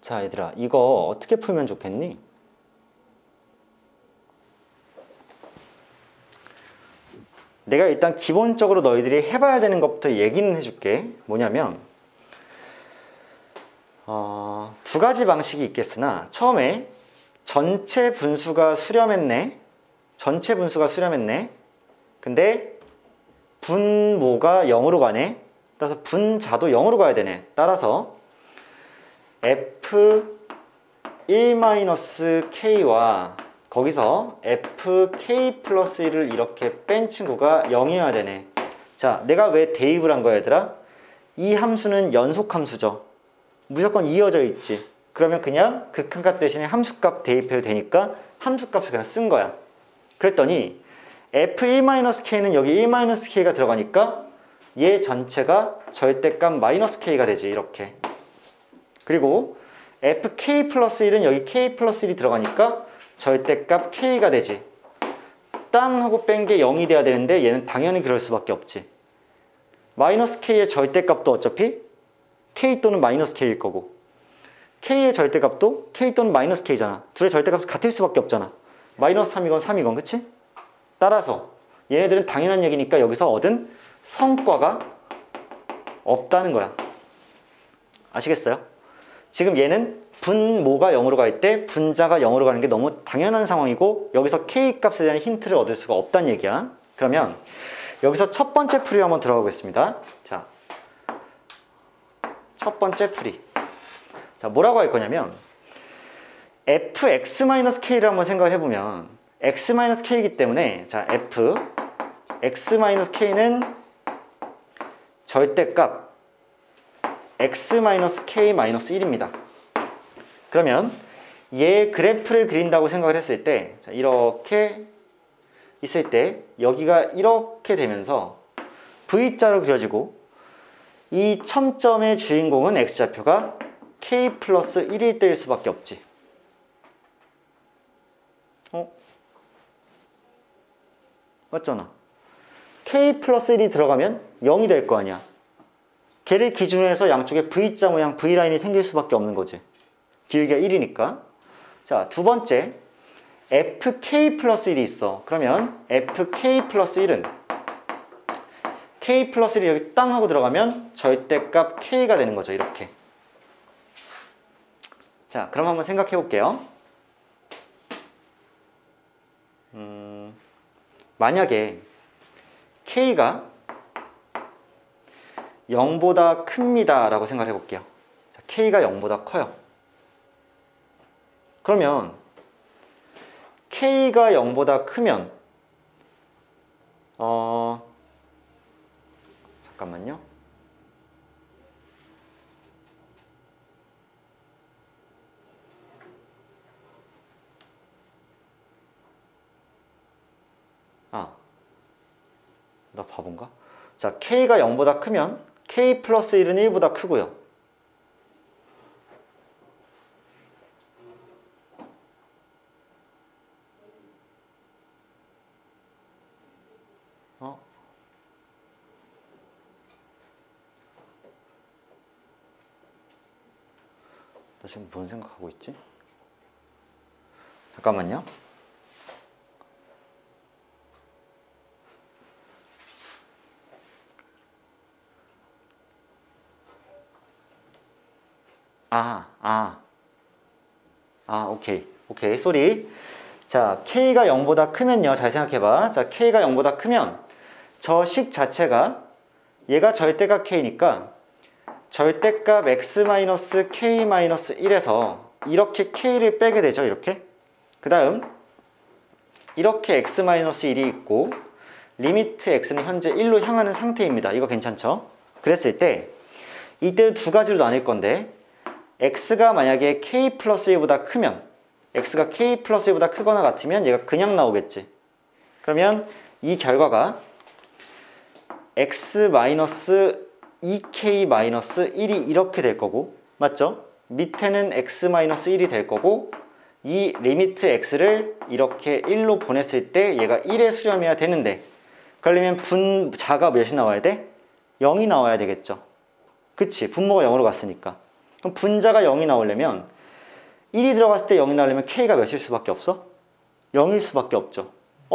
자, 얘들아, 이거 어떻게 풀면 좋겠니? 내가 일단 기본적으로 너희들이 해봐야 되는 것부터 얘기는 해줄게. 뭐냐면 두 가지 방식이 있겠으나 처음에 전체 분수가 수렴했네. 전체 분수가 수렴했네. 근데 분모가 0으로 가네. 따라서 분자도 0으로 가야 되네. 따라서 f1-k와 거기서 fk 플러스 1을 이렇게 뺀 친구가 0이어야 되네. 자, 내가 왜 대입을 한 거야, 얘들아? 이 함수는 연속함수죠. 무조건 이어져 있지. 그러면 그냥 극한값 대신에 함수값 대입해도 되니까 함수값을 그냥 쓴 거야. 그랬더니 f1-k는 여기 1-k가 들어가니까 얘 전체가 절대값 -k가 되지. 이렇게. 그리고 fk 플러스 1은 여기 k 플러스 1이 들어가니까 절대값 k가 되지. 땅 하고 뺀 게 0이 돼야 되는데 얘는 당연히 그럴 수밖에 없지. -k의 절대값도 어차피 k 또는 -k일 거고 k의 절대값도 k 또는 -k잖아. 둘의 절대값이 같을 수밖에 없잖아. -3이건 3이건, 그치? 따라서 얘네들은 당연한 얘기니까 여기서 얻은 성과가 없다는 거야. 아시겠어요? 지금 얘는 분모가 0으로 갈 때 분자가 0으로 가는 게 너무 당연한 상황이고 여기서 K값에 대한 힌트를 얻을 수가 없다는 얘기야. 그러면 여기서 첫 번째 풀이 한번 들어가 보겠습니다. 자, 첫 번째 풀이. 자, 뭐라고 할 거냐면 fx-k를 한번 생각을 해보면 x-k이기 때문에 자, fx-k는 절대값 x-k-1입니다. 그러면 얘 그래프를 그린다고 생각을 했을 때 자, 이렇게 있을 때 여기가 이렇게 되면서 V자로 그려지고 이 첨점의 주인공은 x좌표가 k 플러스 1일 때일 수밖에 없지. 맞잖아. k 플러스 1이 들어가면 0이 될 거 아니야. 걔를 기준으로 해서 양쪽에 V자 모양 V라인이 생길 수밖에 없는 거지. 길이가 1이니까. 자, 두 번째 fk 플러스 1이 있어. 그러면 fk 플러스 1은 k 플러스 1이 여기 땅 하고 들어가면 절대값 k가 되는 거죠. 이렇게. 자, 그럼 한번 생각해 볼게요. 만약에 k가 0보다 큽니다 라고 생각해 볼게요. 자, k가 0보다 커요. 그러면 k가 0보다 크면 잠깐만요. 나 바본가? 자, k가 0보다 크면 k 플러스 1은 1보다 크고요. 나 지금 뭔 생각하고 있지? 잠깐만요. 오케이, 쏘리. 자, k가 0보다 크면요, 잘 생각해봐. 자, k가 0보다 크면 저 식 자체가 얘가 절대값 k니까 절대값 x-k-1에서 이렇게 k를 빼게 되죠. 이렇게. 그 다음 이렇게 x-1이 있고 리미트 x는 현재 1로 향하는 상태입니다. 이거 괜찮죠? 그랬을 때 이때 두 가지로 나뉠 건데 x가 만약에 k 플러스 1보다 크면 x가 k 플러스 1보다 크거나 같으면 얘가 그냥 나오겠지. 그러면 이 결과가 x-2k-1이 이렇게 될 거고, 맞죠? 밑에는 x-1이 될 거고, 이 리미트 x를 이렇게 1로 보냈을 때 얘가 1에 수렴해야 되는데, 그러려면 분자가 몇이 나와야 돼? 0이 나와야 되겠죠. 그치? 분모가 0으로 갔으니까. 그럼 분자가 0이 나오려면 1이 들어갔을 때 0이 나오려면 k가 몇일 수밖에 없어? 0일 수밖에 없죠.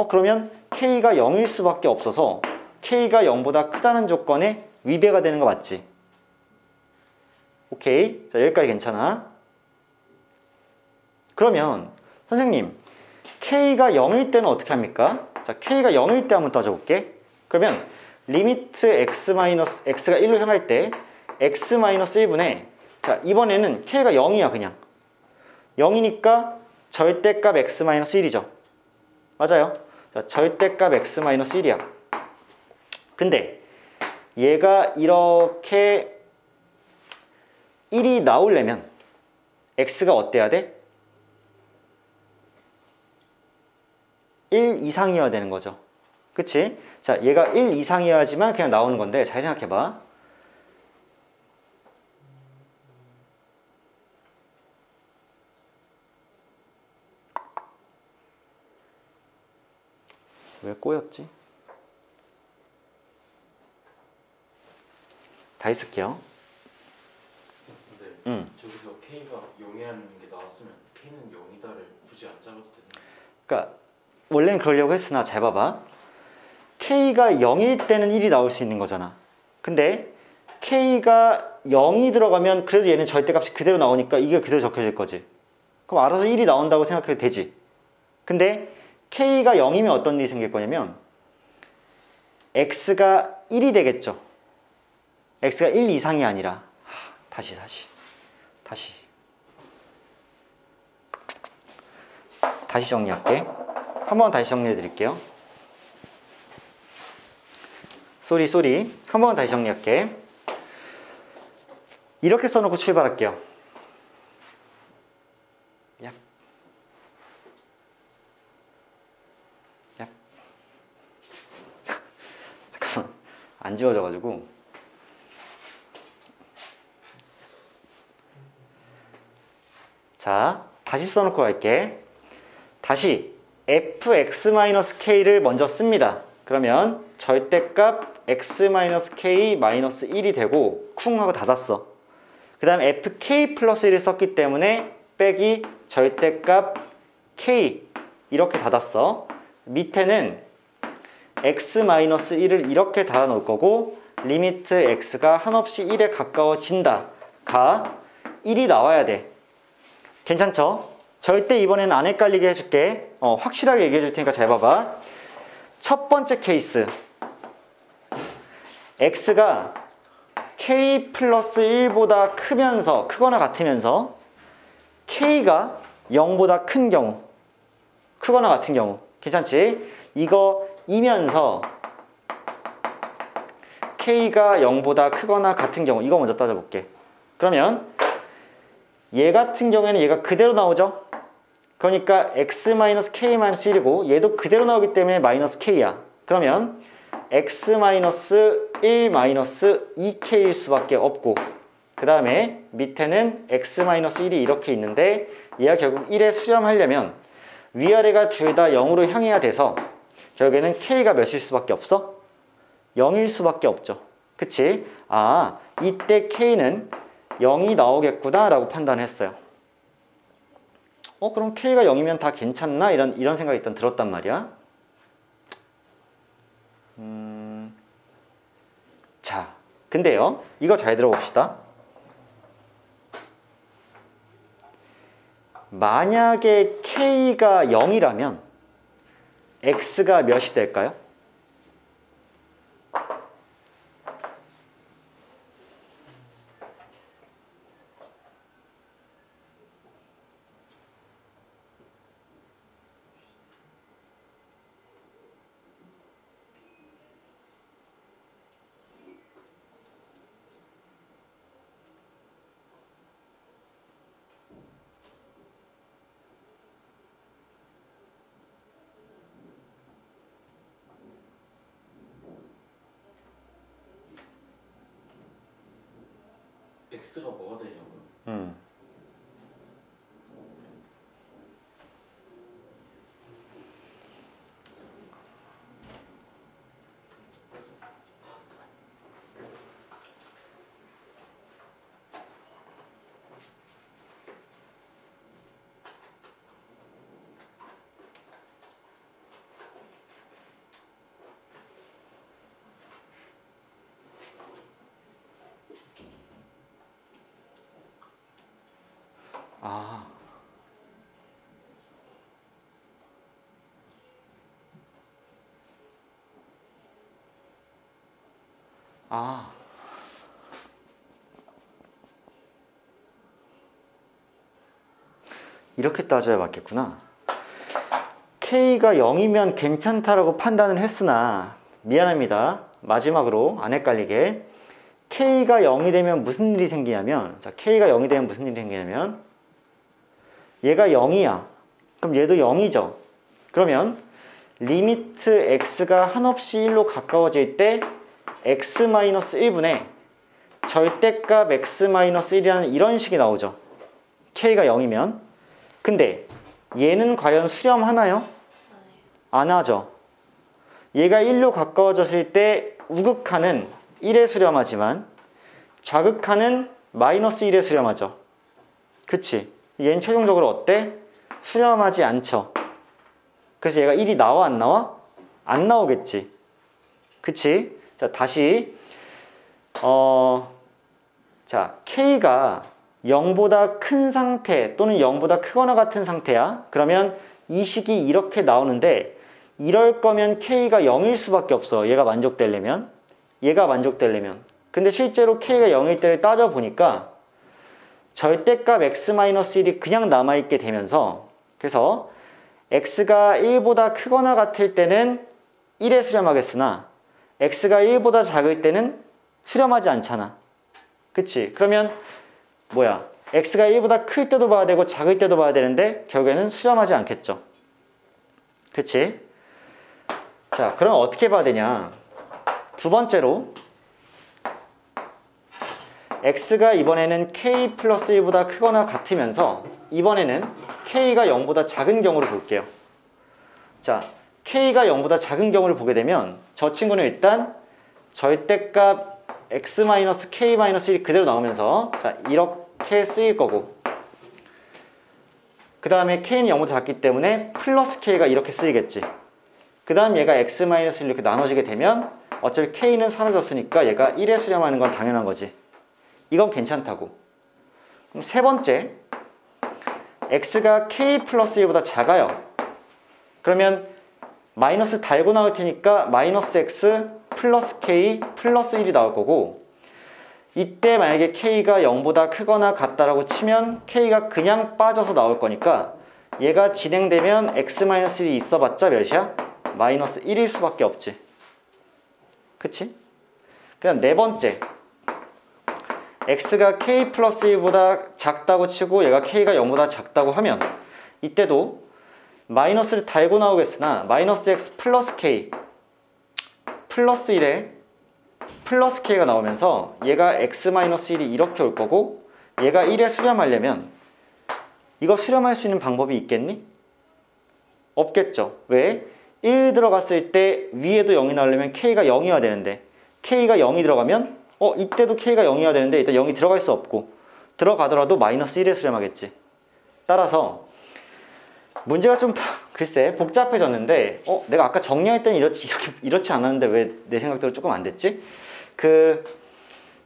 그러면 k가 0일 수밖에 없어서 k가 0보다 크다는 조건에 위배가 되는 거 맞지? 오케이. 자, 여기까지 괜찮아. 그러면 선생님, k가 0일 때는 어떻게 합니까? 자, k가 0일 때 한번 따져볼게. 그러면 리미트 x가 1로 향할 때 x-1분의 자, 이번에는 k가 0이야 그냥. 0이니까 절대값 x-1이죠. 맞아요. 자, 절대값 x-1이야. 근데 얘가 이렇게 1이 나오려면 x가 어때야 돼? 1 이상이어야 되는 거죠. 그치? 자, 얘가 1 이상이어야지만 그냥 나오는 건데 잘 생각해봐. 왜 꼬였지? 다시 쓸게요. 근데 저기서 K가 0이라는 게 나왔으면 K는 0이다를 굳이 안 잡아도 되는 거야? 그러니까 원래는 그러려고 했으나 잘 봐봐. K가 0일 때는 1이 나올 수 있는 거잖아. 근데 K가 0이 들어가면 그래도 얘는 절대값이 그대로 나오니까 이게 그대로 적혀질 거지. 그럼 알아서 1이 나온다고 생각해도 되지. 근데 K가 0이면 어떤 일이 생길 거냐면 X가 1이 되겠죠. X가 1 이상이 아니라 다시 정리할게. 한번 다시 정리해 드릴게요. 쏘리. 한번 다시 정리할게. 이렇게 써놓고 출발할게요. 얍. 잠깐만, 안 지워져가지고. 자, 다시 써놓고 갈게. 다시 fx-k를 먼저 씁니다. 그러면 절대값 x-k-1이 되고 쿵 하고 닫았어. 그 다음 fk 플러스 1을 썼기 때문에 빼기 절대값 k 이렇게 닫았어. 밑에는 x-1을 이렇게 닫아 놓을 거고 리미트 x가 한없이 1에 가까워진다 가 1이 나와야 돼. 괜찮죠? 절대 이번에는 안 헷갈리게 해줄게. 확실하게 얘기해 줄 테니까 잘 봐봐. 첫 번째 케이스 x가 k 플러스 1보다 크거나 같으면서 k가 0보다 큰 경우, 크거나 같은 경우. 괜찮지? 이거 이면서 k가 0보다 크거나 같은 경우, 이거 먼저 따져볼게. 그러면 얘 같은 경우에는 얘가 그대로 나오죠? 그러니까 x-k-1이고 얘도 그대로 나오기 때문에 마이너스 k야. 그러면 x-1-2k일 수밖에 없고, 그 다음에 밑에는 x-1이 이렇게 있는데 얘가 결국 1에 수렴하려면 위아래가 둘 다 0으로 향해야 돼서 결국에는 k가 몇일 수밖에 없어? 0일 수밖에 없죠. 그치? 아, 이때 k는 0이 나오겠구나 라고 판단했어요. 그럼 k가 0이면 다 괜찮나? 이런 생각이 일단 들었단 말이야. 자, 근데요, 이거 잘 들어봅시다. 만약에 k가 0이라면 x가 몇이 될까요? x가 뭐가 되냐고요? 아, 이렇게 따져야 맞겠구나. k가 0이면 괜찮다라고 판단을 했으나 미안합니다. 마지막으로 안 헷갈리게, k가 0이 되면 무슨 일이 생기냐면, 자, k가 0이 되면 무슨 일이 생기냐면 얘가 0이야. 그럼 얘도 0이죠. 그러면 리미트 x가 한없이 1로 가까워질 때 x-1분의 절대값 x-1이라는 이런 식이 나오죠. k가 0이면. 근데 얘는 과연 수렴하나요? 안 하죠. 얘가 1로 가까워졌을 때 우극한은 1에 수렴하지만 좌극한은 마이너스 1에 수렴하죠. 그치? 얘는 최종적으로 어때? 수렴하지 않죠. 그래서 얘가 1이 나와 안 나와? 안 나오겠지. 그치? 자, 다시 자, k가 0보다 큰 상태 또는 0보다 크거나 같은 상태야. 그러면 이 식이 이렇게 나오는데, 이럴 거면 k가 0일 수밖에 없어. 얘가 만족되려면. 근데 실제로 k가 0일 때를 따져보니까 절대값 x-1이 그냥 남아있게 되면서, 그래서 x가 1보다 크거나 같을 때는 1에 수렴하겠으나 x가 1보다 작을 때는 수렴하지 않잖아. 그치? 그러면 뭐야? x가 1보다 클 때도 봐야 되고 작을 때도 봐야 되는데 결국에는 수렴하지 않겠죠. 그치? 자, 그럼 어떻게 봐야 되냐? 두 번째로 x가 이번에는 k 플러스 1보다 크거나 같으면서 이번에는 k가 0보다 작은 경우를 볼게요. 자, k가 0보다 작은 경우를 보게 되면 저 친구는 일단 절대값 x-k-1이 그대로 나오면서 자, 이렇게 쓰일 거고, 그 다음에 k는 0보다 작기 때문에 플러스 k가 이렇게 쓰이겠지. 그 다음 얘가 x-1 이렇게 나눠지게 되면 어차피 k는 사라졌으니까 얘가 1에 수렴하는 건 당연한 거지. 이건 괜찮다고. 그럼 세 번째, x가 k 플러스 1보다 작아요. 그러면 마이너스 달고 나올 테니까 마이너스 x 플러스 k 플러스 1이 나올 거고, 이때 만약에 k가 0보다 크거나 같다라고 치면 k가 그냥 빠져서 나올 거니까 얘가 진행되면 x-1이 있어봤자 몇이야? 마이너스 1일 수밖에 없지. 그치? 그다음 네 번째, x가 k 플러스 1보다 작다고 치고 얘가 k가 0보다 작다고 하면 이때도 마이너스를 달고 나오겠으나 마이너스 x 플러스 k 플러스 1에 플러스 k가 나오면서 얘가 x-1이 이렇게 올 거고, 얘가 1에 수렴하려면 이거 수렴할 수 있는 방법이 있겠니? 없겠죠. 왜? 1 들어갔을 때 위에도 0이 나오려면 k가 0이어야 되는데 k가 0이 들어가면 이때도 k가 0이어야 되는데 일단 0이 들어갈 수 없고, 들어가더라도 마이너스 1에 수렴하겠지. 따라서 문제가 좀 글쎄 복잡해졌는데 내가 아까 정리할 때는 이렇지 않았는데 왜 내 생각대로 조금 안 됐지?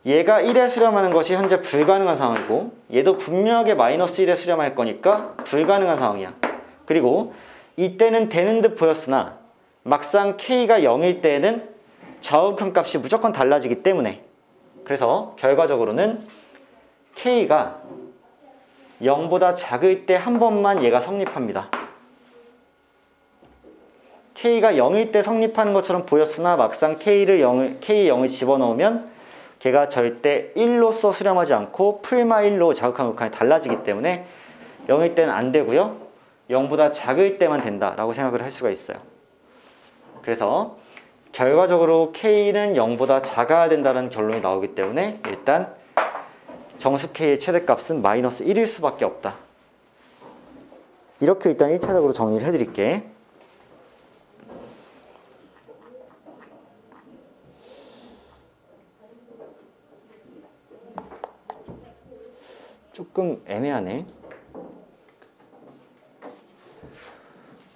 얘가 1에 수렴하는 것이 현재 불가능한 상황이고 얘도 분명하게 마이너스 1에 수렴할 거니까 불가능한 상황이야. 그리고 이때는 되는 듯 보였으나 막상 k가 0일 때에는 좌우큰 값이 무조건 달라지기 때문에, 그래서 결과적으로는 k가 0보다 작을 때 한 번만 얘가 성립합니다. k가 0일 때 성립하는 것처럼 보였으나 막상 k에 0을 집어넣으면 걔가 절대 1로서 수렴하지 않고 풀마 1로 자극한 극한이 달라지기 때문에 0일 때는 안 되고요. 0보다 작을 때만 된다라고 생각을 할 수가 있어요. 그래서 결과적으로 k는 0보다 작아야 된다는 결론이 나오기 때문에 일단 정수 k의 최대값은 마이너스 1일 수밖에 없다. 이렇게 일단 1차적으로 정리를 해드릴게. 조금 애매하네.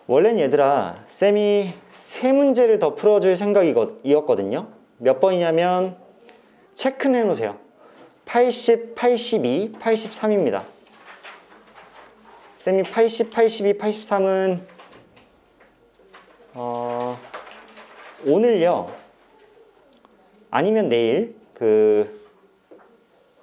원래는 얘들아 쌤이 세 문제를 더 풀어줄 생각이었거든요. 몇 번이냐면 체크는 해놓으세요. 80, 82, 83입니다. 쌤이 80, 82, 83은 오늘요 아니면 내일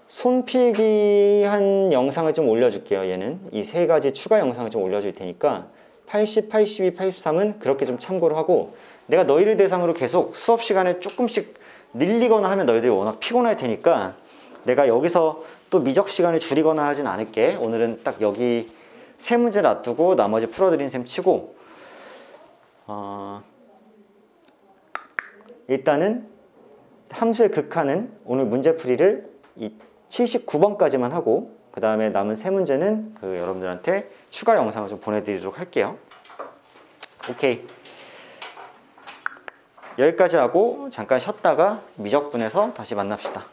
손필기 한 영상을 좀 올려줄게요. 얘는 이 세 가지 추가 영상을 좀 올려줄 테니까 80, 82, 83은 그렇게 좀 참고를 하고, 내가 너희를 대상으로 계속 수업 시간을 조금씩 늘리거나 하면 너희들이 워낙 피곤할 테니까 내가 여기서 또 미적 시간을 줄이거나 하진 않을게. 오늘은 딱 여기 세 문제 놔두고 나머지 풀어드린 셈 치고 일단은 함수의 극한은 오늘 문제풀이를 이 79번까지만 하고 그 다음에 남은 세 문제는 여러분들한테 추가 영상을 좀 보내드리도록 할게요. 오케이. 여기까지 하고 잠깐 쉬었다가 미적분에서 다시 만납시다.